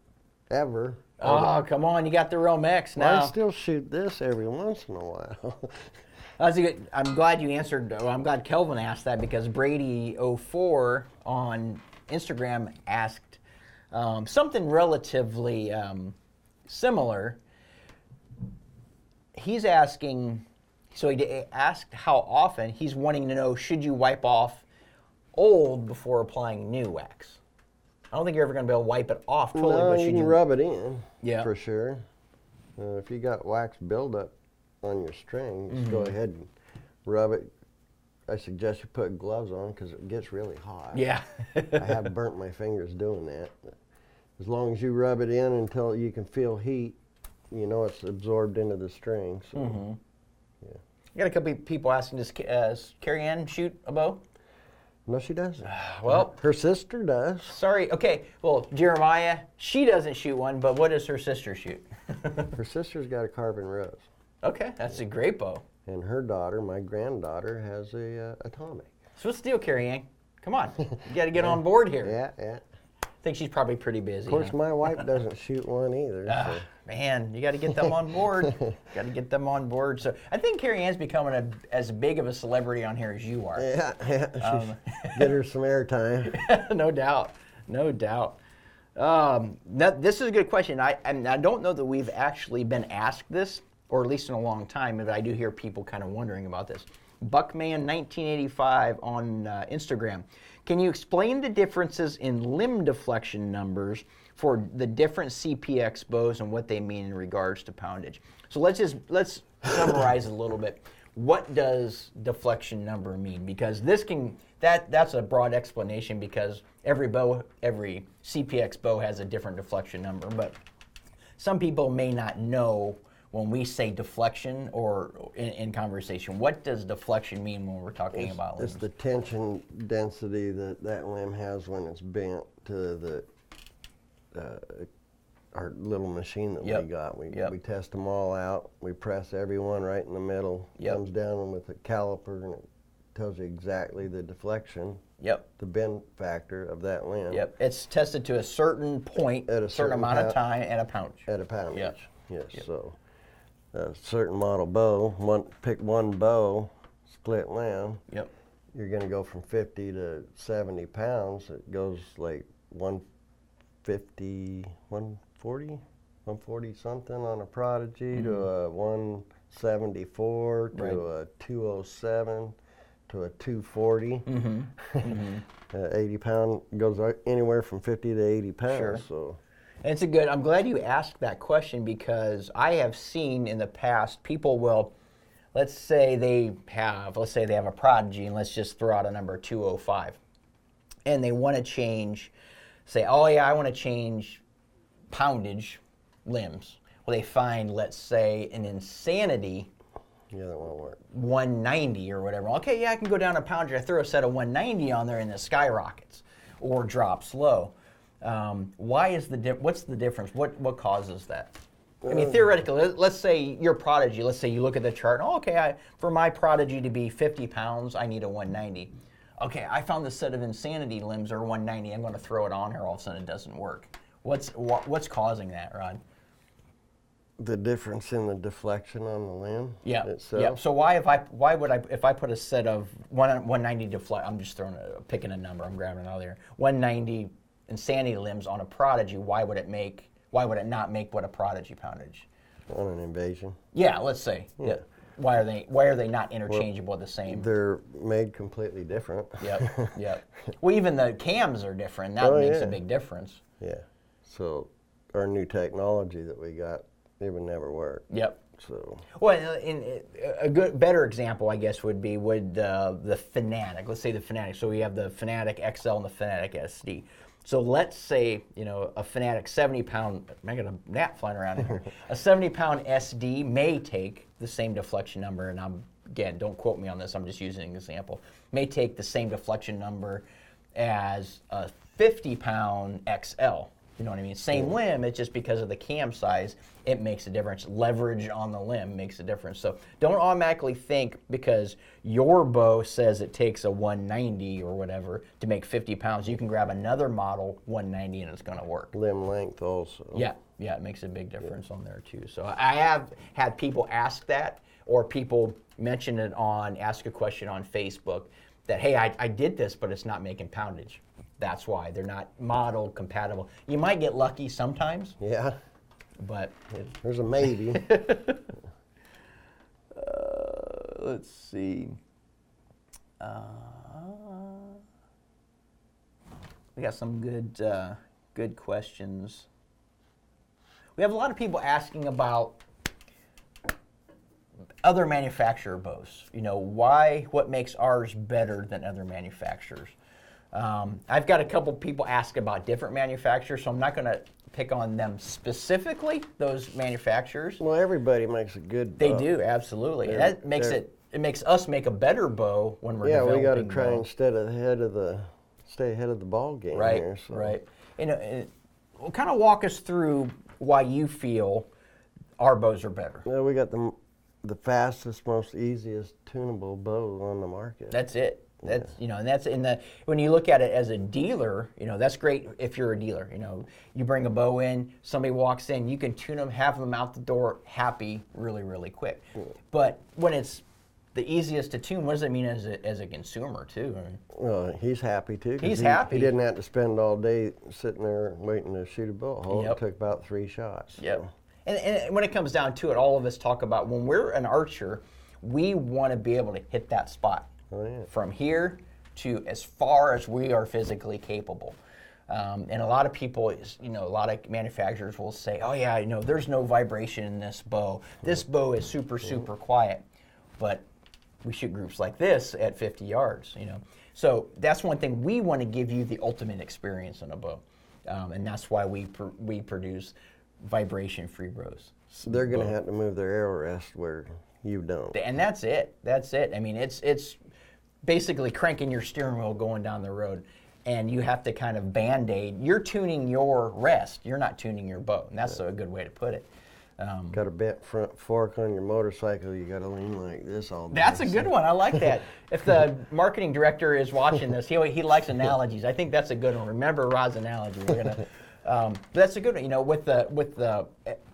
ever. Oh, come on! You got the Realm X now. I still shoot this every once in a while. That's a good. I'm glad you answered. I'm glad Kelvin asked that because Brady04 on Instagram asked something relatively similar. He's asking. So he asked how often. He's wanting to know: should you wipe off old before applying new wax? I don't think you're ever going to be able to wipe it off totally. No, but you can rub it in. Yeah, for sure. If you got wax buildup on your string, just go ahead and rub it. I suggest you put gloves on because it gets really hot. Yeah. I have burnt my fingers doing that. But as long as you rub it in until you can feel heat, it's absorbed into the string. So, yeah. I got a couple of people asking, does Carrie Ann shoot a bow? No, she doesn't. Well, her sister does. Sorry. Okay. Well, Jeremiah, she doesn't shoot one, but what does her sister shoot? Her sister's got a carbon rose. Okay, that's a great bow. And her daughter, my granddaughter, has a atomic. So what's the deal, Carrie Ann? Come on, you got to get on board here. Yeah. I think she's probably pretty busy. Of course, my wife doesn't shoot one either. So. Man, you got to get them on board. Got to get them on board. So I think Carrie Ann's becoming as big of a celebrity on here as you are. Yeah. Get her some airtime. No doubt. This is a good question. I don't know that we've actually been asked this, or at least in a long time, but I do hear people kind of wondering about this. Buckman1985 on Instagram. Can you explain the differences in limb deflection numbers for the different CPX bows and what they mean in regards to poundage? So let's summarize a little bit. What does deflection number mean? Because that's a broad explanation because every CPX bow has a different deflection number, but some people may not know when we say deflection or in conversation. What does deflection mean when we're talking about limbs? It's the tension density that limb has when it's bent to our little machine that we got. We test them all out. We press every one right in the middle. Comes down with a caliper and it tells you exactly the deflection, Yep. the bend factor of that limb. Yep. It's tested to a certain point, At a certain amount of time, and a poundage. At a poundage. Yep. Yes. Yep. So a certain model bow, pick one bow, split limb. Yep. You're going to go from 50 to 70 pounds. It goes like 150, 140 something on a Prodigy to a 174 to a 207 to a 240. 80 pound goes anywhere from 50 to 80 pounds. Sure. So. And it's a good, I'm glad you asked that question, because I have seen in the past people will, let's say they have a Prodigy, and let's just throw out a number 205, and they want to change, say, oh yeah, I want to change poundage limbs. Well, they find, let's say, an Insanity, Yeah, that won't work. 190 or whatever. Okay, yeah, I can go down a poundage. I throw a set of 190 on there and it skyrockets or drops low. What's the difference? What causes that? I mean, theoretically, let's say your Prodigy, let's say you look at the chart, and, okay, for my Prodigy to be 50 pounds, I need a 190. Okay, I found this set of Insanity limbs are 190. I'm going to throw it on here. All of a sudden, it doesn't work. What's causing that, Rod? The difference in the deflection on the limb itself. Yeah. So if I put a set of 190 deflect, I'm just picking a number, I'm grabbing it out of there. 190 Insanity limbs on a Prodigy, why would it not make what a Prodigy poundage? On an Invasion. Yeah, let's say. Yeah. Why are they not interchangeable, the same? They're made completely different. Yep. Well, even the cams are different. That makes a big difference. Yeah. So our new technology that we got, it would never work. Yep. So. Well, better example, I guess, would be the Fanatic. Let's say the Fanatic. So we have the Fanatic XL and the Fanatic SD. So let's say, a Fanatic 70-pound, I got a gnat flying around in here. A 70-pound SD may take the same deflection number, and again, don't quote me on this, I'm just using an example, may take the same deflection number as a 50-pound XL. You know what I mean? Same limb, it's just because of the cam size, it makes a difference. Leverage on the limb makes a difference. So don't automatically think because your bow says it takes a 190 or whatever to make 50 pounds, you can grab another model 190 and it's going to work. Limb length also. Yeah, it makes a big difference on there too. So I have had people ask that, or people mention it ask a question on Facebook that, hey, I did this, but it's not making poundage. That's why they're not model compatible. You might get lucky sometimes. Yeah. But there's a maybe. Let's see. We got some good questions. We have a lot of people asking about other manufacturer bows. What makes ours better than other manufacturers? I've got a couple people ask about different manufacturers, so I'm not going to pick on them specifically, those manufacturers. Well, everybody makes a good bow. They do, absolutely. It makes us make a better bow when we're developing. Yeah, we got to try stay ahead of the ball game here. So. Right. Well, kind of walk us through why you feel our bows are better. Well, we got the fastest, most easiest tunable bow on the market. That's it. That's when you look at it as a dealer, that's great if you're a dealer. You bring a bow in, somebody walks in, you can tune them, have them out the door happy really, really quick. But when it's the easiest to tune, what does it mean as a consumer too? Well, he's happy too. He's happy. He didn't have to spend all day sitting there waiting to shoot a bullet hole. It took about 3 shots. Yep. So. And when it comes down to it, all of us talk about when we're an archer, we want to be able to hit that spot. Oh, yeah. From here to as far as we are physically capable. And a lot of people, a lot of manufacturers will say, oh yeah, there's no vibration in this bow. This bow is super, super quiet. But we shoot groups like this at 50 yards, So that's one thing. We want to give you the ultimate experience on a bow. And that's why we produce vibration-free bows. So they're going to have to move their arrow rest where you don't. And that's it. I mean, it's basically cranking your steering wheel going down the road, and you have to kind of Band-Aid. You're tuning your rest. You're not tuning your bow, and that's a good way to put it. Got a bent front fork on your motorcycle, you got to lean like this all day. That's a good one. I like that. If the marketing director is watching this, he likes analogies. I think that's a good one. Remember Rod's analogy. We're gonna. That's a good one. You know, with the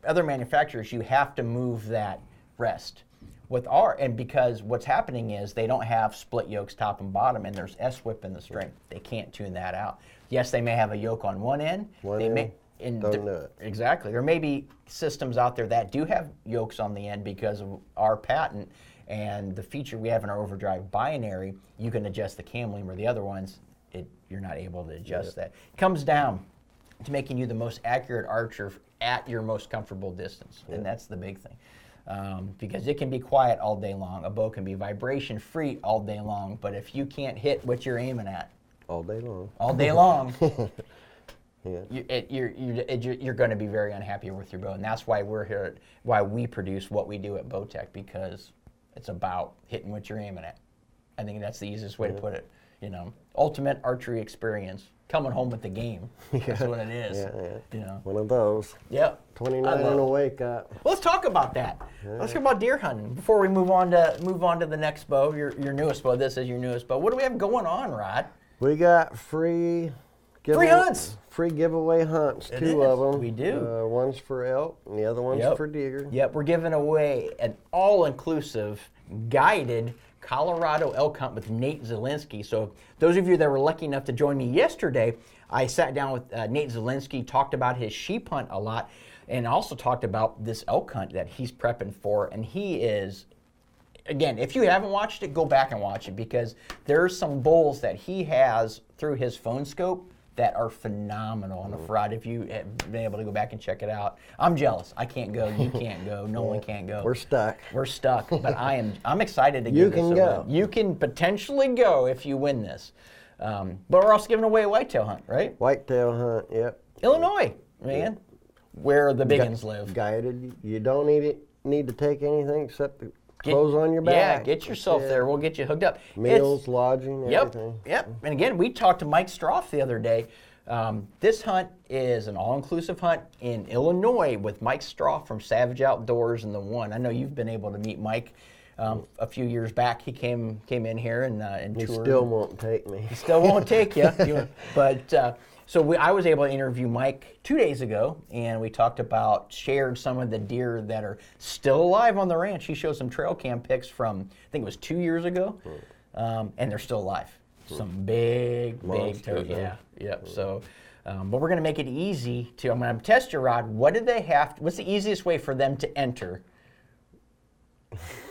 other manufacturers, you have to move that rest. And because what's happening is they don't have split yokes top and bottom, and there's S-whip in the string. They can't tune that out. Yes, they may have a yoke on one end. Don't know it. Exactly. There may be systems out there that do have yokes on the end because of our patent and the feature we have in our overdrive binary. You can adjust the cam lean, where the other ones, you're not able to adjust that. It comes down to making you the most accurate archer at your most comfortable distance, and that's the big thing. Because it can be quiet all day long. A bow can be vibration free all day long, but if you can't hit what you're aiming at all day long, you're going to be very unhappy with your bow, and that's why we're here. Why we produce what we do at Bowtech, because it's about hitting what you're aiming at. I think that's the easiest way to put it. You know, ultimate archery experience. Coming home with the game. That's what it is. You know. One of those. Yep. 29 in a wake up. Well, let's talk about that. Let's talk about deer hunting before we move on to the next bow. Your newest bow. This is your newest bow. What do we have going on, Rod? We got free hunts. Free giveaway hunts. Two of them. We do. One's for elk, and the other one's for deer. Yep. We're giving away an all-inclusive guided Colorado elk hunt with Nate Zielinski. So those of you that were lucky enough to join me yesterday, I sat down with Nate Zielinski, talked about his sheep hunt a lot, and also talked about this elk hunt that he's prepping for. And he is, again, if you haven't watched it, go back and watch it, because there's some bulls that he has through his phone scope that are phenomenal. And Rod, if you have been able to go back and check it out, I'm jealous. I can't go. You can't go. No one can go. We're stuck. But I'm excited to give this away. You can go. You can potentially go if you win this. But we're also giving away a whitetail hunt, right? Whitetail hunt. Yep. Illinois, man, where the biggins live. Guided. You don't need to take anything except the clothes on your back. Yeah, get yourself there. We'll get you hooked up. Meals, lodging, everything. Yep. And again, we talked to Mike Stroff the other day. This hunt is an all-inclusive hunt in Illinois with Mike Stroff from Savage Outdoors and the One. I know you've been able to meet Mike a few years back. He came in here and toured. He still won't take me. He still won't take you. But I was able to interview Mike 2 days ago, and we shared some of the deer that are still alive on the ranch. He showed some trail cam pics from, I think it was 2 years ago, and they're still alive. Some big toad. Yeah. Yep. So, but we're going to make it easy I'm going to test your Rod. What's the easiest way for them to enter?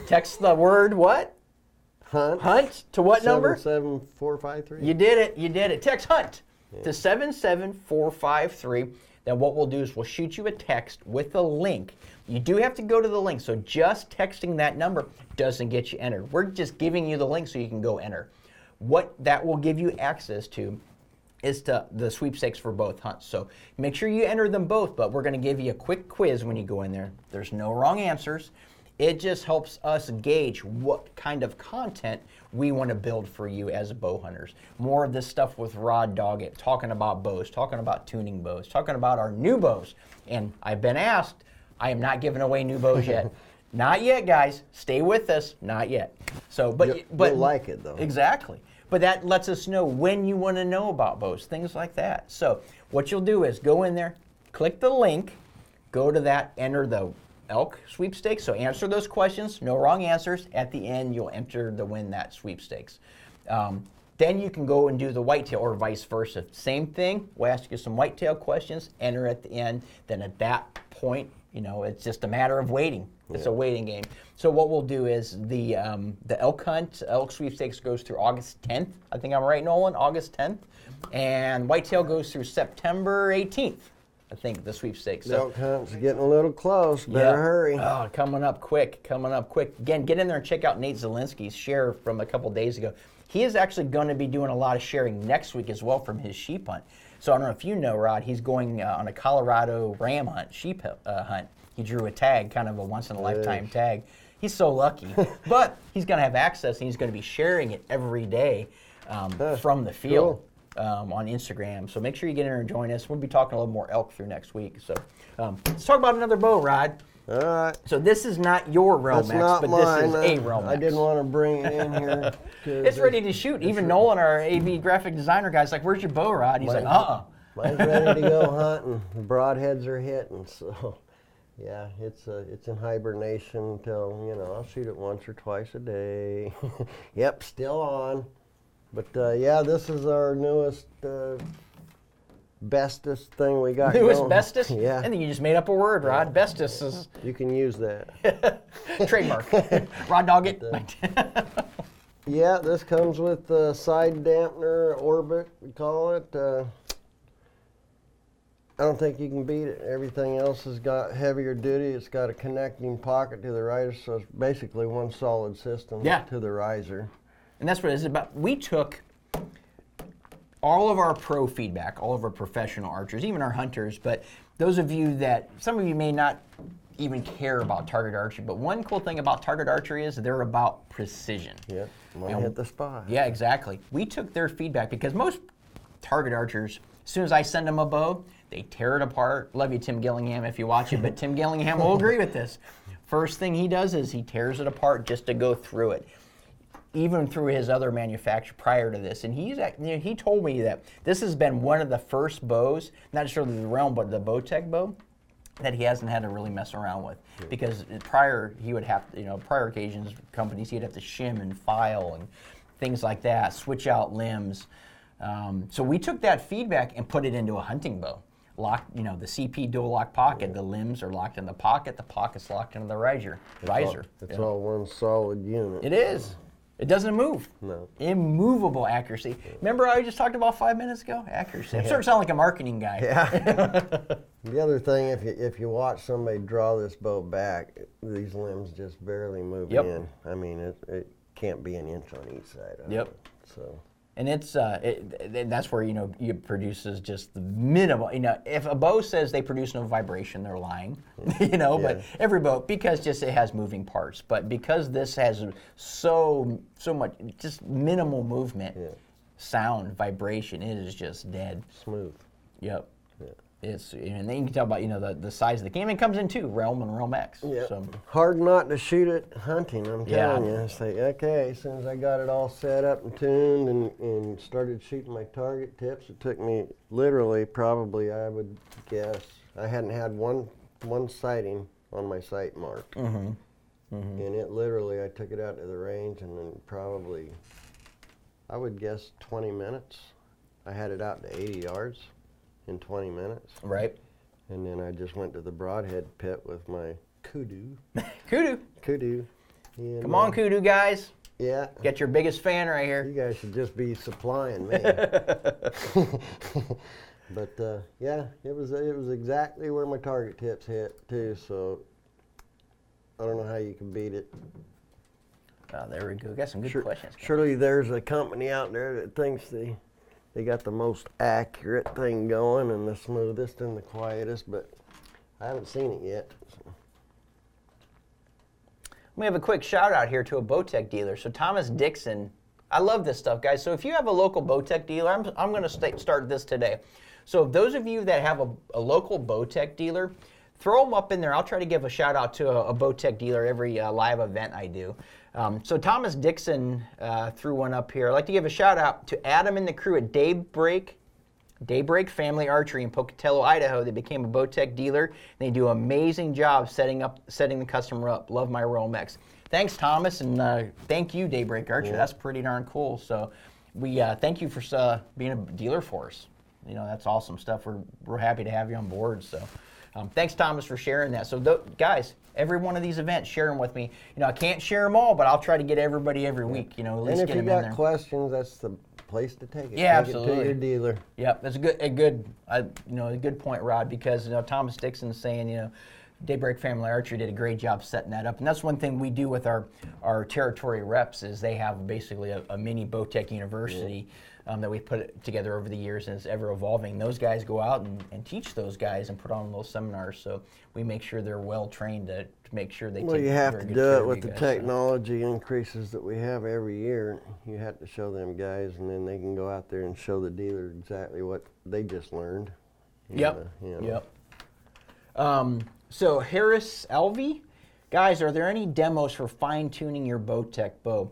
Text the word what? Hunt to what number? 77453. You did it. Text hunt to 77453. Then what we'll do is we'll shoot you a text with a link. You do have to go to the link, so just texting that number doesn't get you entered. We're just giving you the link so you can go enter. What that will give you access to is to the sweepstakes for both hunts. So make sure you enter them both, but we're going to give you a quick quiz when you go in there. There's no wrong answers. It just helps us gauge what kind of content we want to build for you as bow hunters. More of this stuff with Rod Doggett, talking about bows, talking about tuning bows, talking about our new bows. And I've been asked, I am not giving away new bows yet. Not yet, guys. Stay with us. Not yet. So, but you'll like it, though. Exactly. But that lets us know when you want to know about bows, things like that. So what you'll do is go in there, click the link, go to that, enter the elk sweepstakes. So answer those questions, no wrong answers. At the end, you'll enter to win that sweepstakes. Then you can go and do the whitetail or vice versa. Same thing. We'll ask you some whitetail questions, enter at the end. Then at that point, it's just a matter of waiting. It's a waiting game. So what we'll do is the elk hunt, elk sweepstakes goes through August 10th. I think I'm right, Nolan, August 10th. And whitetail goes through September 18th. I think the sweepstakes. The elk hunt's getting a little close. Better hurry. Oh, coming up quick. Again, get in there and check out Nate Zielinski's share from a couple days ago. He is actually going to be doing a lot of sharing next week as well from his sheep hunt. So I don't know if you know, Rod, he's going on a Colorado ram hunt, sheep hunt. He drew a tag, kind of a once-in-a-lifetime tag. He's so lucky. But he's going to have access, and he's going to be sharing it every day from the field. On Instagram. So make sure you get in there and join us. We'll be talking a little more elk through next week. So let's talk about another bow, Rod. All right. So this is not your Realm X, but mine. This is a Realm X. I didn't want to bring it in here. It's ready to shoot. Even Nolan, our AV graphic designer guy's like, "Where's your bow rod?" He's like, Mine's ready to go hunting. The broadheads are hitting, so yeah, it's in hibernation until, you know, I'll shoot it once or twice a day. Yep, still on. But yeah, this is our newest, bestest thing we got. Newest bestest? Yeah. I think you just made up a word, Rod. Bestest is You can use that. trademark. Rod Doggett. Yeah, this comes with the side dampener, orbit, we call it. I don't think you can beat it. Everything else has got heavier duty. It's got a connecting pocket to the riser, so it's basically one solid system to the riser. And that's what it is about. We took all of our pro feedback, all of our professional archers, even our hunters, but those of you that, some of you may not even care about target archery, but one cool thing about target archery is they're about precision. Yeah, want to hit the spot. Yeah, exactly. We took their feedback because most target archers, as soon as I send them a bow, they tear it apart. Love you, Tim Gillingham, if you watch it, but Tim Gillingham will agree with this. First thing he does is he tears it apart just to go through it, even through his other manufacturer prior to this. And he told me that this has been one of the first bows, not just really the Realm, but the Bowtech bow, that he hasn't had to really mess around with. Because prior, he would have, prior occasions, companies, he'd have to shim and file and things like that, switch out limbs. So we took that feedback and put it into a hunting bow. Locked, the CP dual lock pocket, the limbs are locked in the pocket's locked into the riser. It's all one solid unit. It is. It doesn't move. No. Immovable accuracy. Remember I just talked about 5 minutes ago? Accuracy. I'm starting to sound like a marketing guy. Yeah. The other thing, if you watch somebody draw this bow back, these limbs just barely move in. I mean, it can't be an inch on each side of it. So. And it's that's where it produces just the minimal. If a bow says they produce no vibration, they're lying. But every bow, because just it has moving parts. But because this has so much, just minimal movement, sound, vibration, it is just dead. Smooth. Yep. Yeah. And then you can tell about the size of the game. It comes in two, Realm and Realm X. Yeah. So. Hard not to shoot it hunting, I'm telling you. It's like, okay, as soon as I got it all set up and tuned and started shooting my target tips, it took me literally probably, I would guess, I hadn't had one sighting on my sight mark. Mm-hmm. Mm-hmm. And it literally, I took it out to the range and then probably, I would guess 20 minutes. I had it out to 80 yards. In 20 minutes. Right. And then I just went to the broadhead pit with my kudu. Kudu. And, come on, kudu guys. Yeah. Get your biggest fan right here. You guys should just be supplying me. But yeah, it was exactly where my target tips hit too. So I don't know how you can beat it. Oh, there we go. Got some good questions. Surely there's a company out there that thinks they got the most accurate thing going and the smoothest and the quietest, but I haven't seen it yet. So. We have a quick shout out here to a Bowtech dealer. So Thomas Dixon, I love this stuff, guys. So if you have a local Bowtech dealer, I'm going to start this today. So those of you that have a local Bowtech dealer, throw them up in there. I'll try to give a shout out to a Bowtech dealer every live event I do. So Thomas Dixon threw one up here. I'd like to give a shout out to Adam and the crew at Daybreak Family Archery in Pocatello, Idaho. They became a Bowtech dealer. And they do an amazing job setting the customer up. Love my Realm X. Thanks, Thomas, and thank you, Daybreak Archery. That's pretty darn cool. So we thank you for being a dealer for us. That's awesome stuff. We're happy to have you on board. So. Thanks, Thomas, for sharing that. So, guys, every one of these events, share them with me. I can't share them all, but I'll try to get everybody every week. At least and get them in there. there. And if you got questions, that's the place to take it. Yeah, take absolutely. it to your dealer. Yep, that's a good point, Rod. Because Thomas Dixon's saying Daybreak Family Archery did a great job setting that up, and that's one thing we do with our territory reps is they have basically a mini Bowtech university. That we've put together over the years, and it's ever evolving. Those guys go out and teach those guys and put on those seminars, so we make sure they're well trained to make sure they take you have very to good do care it of with you the guys, technology increases that we have every year. You have to show them guys, and then they can go out there and show the dealer exactly what they just learned. Yep. Yep. So Harris Elvey, guys, are there any demos for fine-tuning your Bowtech bow?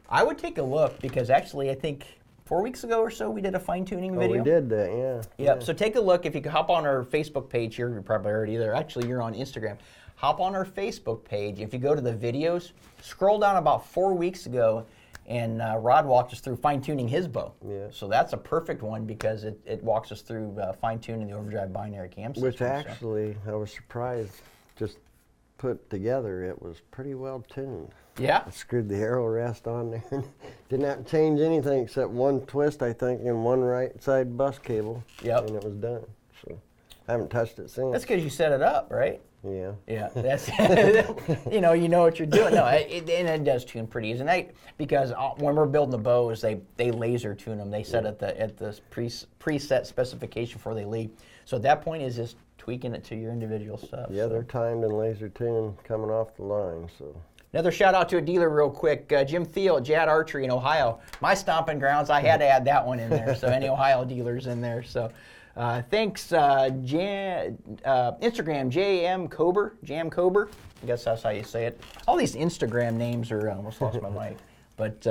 I would take a look because actually I think 4 weeks ago or so we did a fine-tuning video. We did that, yeah. Yep, so take a look. If you could hop on our Facebook page here, you're probably already there. Actually, you're on Instagram. Hop on our Facebook page. If you go to the videos, scroll down about 4 weeks ago, and Rod walked us through fine-tuning his bow. Yeah. So that's a perfect one because it walks us through fine-tuning the overdrive binary cam system. Which actually, I was surprised, just put together, it was pretty well tuned. Yeah? I screwed the arrow rest on there. Didn't have to change anything except one twist, I think, and one right side bus cable. Yep. And it was done. So I haven't touched it since. That's because you set it up, right? Yeah. Yeah, that's you know what you're doing. No, and it does tune pretty easy. And because when we're building the bows, they laser tune them. They set at the preset specification before they leave. So at that point is just tweaking it to your individual stuff. Yeah, so. they're timed and laser tuned coming off the line. So another shout out to a dealer real quick, Jim Thiel, Jad Archery in Ohio. My stomping grounds. I had to add that one in there. So any Ohio dealers in there. So. Thanks, Instagram, Jam Cober. I guess that's how you say it. All these Instagram names are, almost lost my mic. But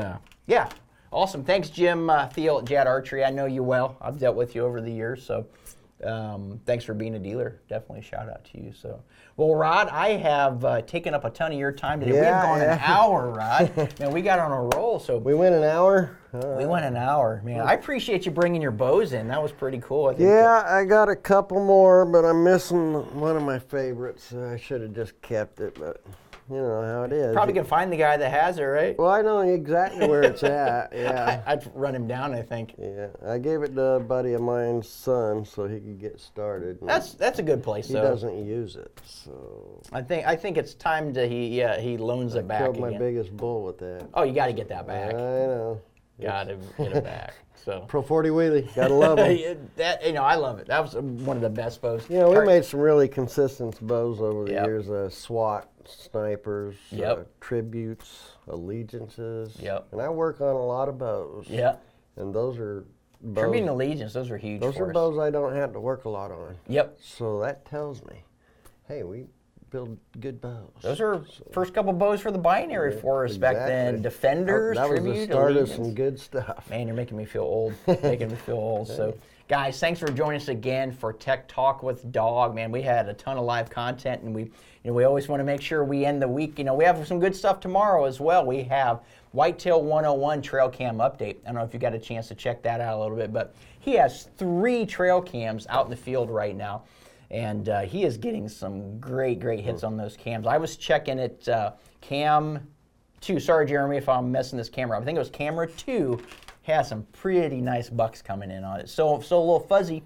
yeah, awesome. Thanks, Jim Thiel at Jad Archery. I know you well. I've dealt with you over the years, so thanks for being a dealer. Definitely a shout out to you. So, well, Rod, I have taken up a ton of your time today. Yeah, We've gone an hour, Rod. Man, we got on a roll. So we went an hour. We went an hour, man. I appreciate you bringing your bows in. That was pretty cool. I think I got a couple more, but I'm missing one of my favorites. I should have just kept it, but you know how it is. Probably can find the guy that has it, right? Well, I know exactly where it's at. Yeah. I'd run him down, I think. Yeah, I gave it to a buddy of mine's son so he could get started. That's a good place. He doesn't use it, so I think it's time to he loans it back. Killed my biggest bull with that. Oh, you got to get that back. I know. Got to get it back. So Pro 40 wheelie, gotta love them. I love it. That was one of the best bows. You know, we made some really consistent bows over the years. SWAT snipers, tributes, allegiances. Yep. And I work on a lot of bows. Yeah. And those are bows. Tribute and allegiance, those are huge. Those are bows I don't have to work a lot on. Yep. So that tells me, hey, we build good bows. Those are first couple bows for the binary for us back then. Defenders, that Tribute, was the start allegiance. of some good stuff. Man, you're making me feel old. Making me feel old. So, guys, thanks for joining us again for Tech Talk with Dogg. Man, we had a ton of live content, and we always want to make sure we end the week. We have some good stuff tomorrow as well. We have Whitetail 101 trail cam update. I don't know if you got a chance to check that out a little bit, but he has 3 trail cams out in the field right now. And he is getting some great hits on those cams. I was checking it, cam 2. Sorry, Jeremy, if I'm messing this camera up. I think it was camera 2 has some pretty nice bucks coming in on it. So a little fuzzy,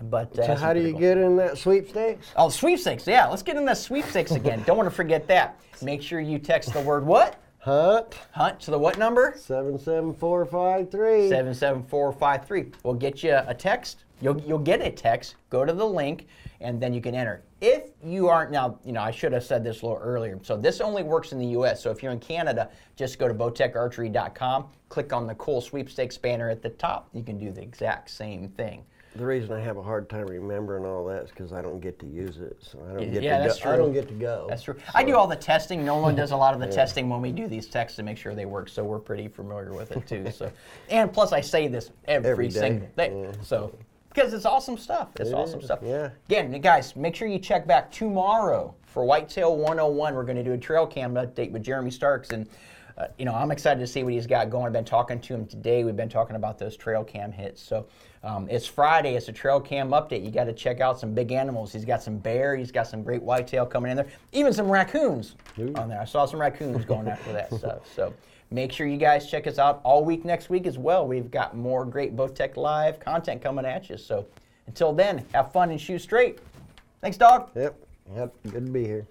but so how do you get in that sweepstakes? Oh, sweepstakes. Yeah, let's get in that sweepstakes again. Don't want to forget that. Make sure you text the word what? Hunt. Hunt to the what number? 77453. 77453. We'll get you a text. You'll get a text. Go to the link, and then you can enter. If you aren't now, I should have said this a little earlier. So this only works in the U.S. So if you're in Canada, just go to bowtecharchery.com. Click on the cool sweepstakes banner at the top. You can do the exact same thing. The reason I have a hard time remembering all that is because I don't get to use it, so I don't get that's true. I don't get to go. That's true. So. I do all the testing. Nolan does a lot of the testing when we do these texts to make sure they work. So we're pretty familiar with it too. So, and plus I say this every single day. Yeah. So because it's awesome stuff. It's awesome stuff. Yeah. Again, guys, make sure you check back tomorrow for Whitetail 101. We're going to do a trail cam update with Jeremy Starks and. I'm excited to see what he's got going. I've been talking to him today. We've been talking about those trail cam hits. So it's Friday. It's a trail cam update. You got to check out some big animals. He's got some bear. He's got some great whitetail coming in there. Even some raccoons on there. I saw some raccoons going after that stuff. So make sure you guys check us out all week next week as well. We've got more great Bowtech Live content coming at you. So until then, have fun and shoot straight. Thanks, Dogg. Yep. Good to be here.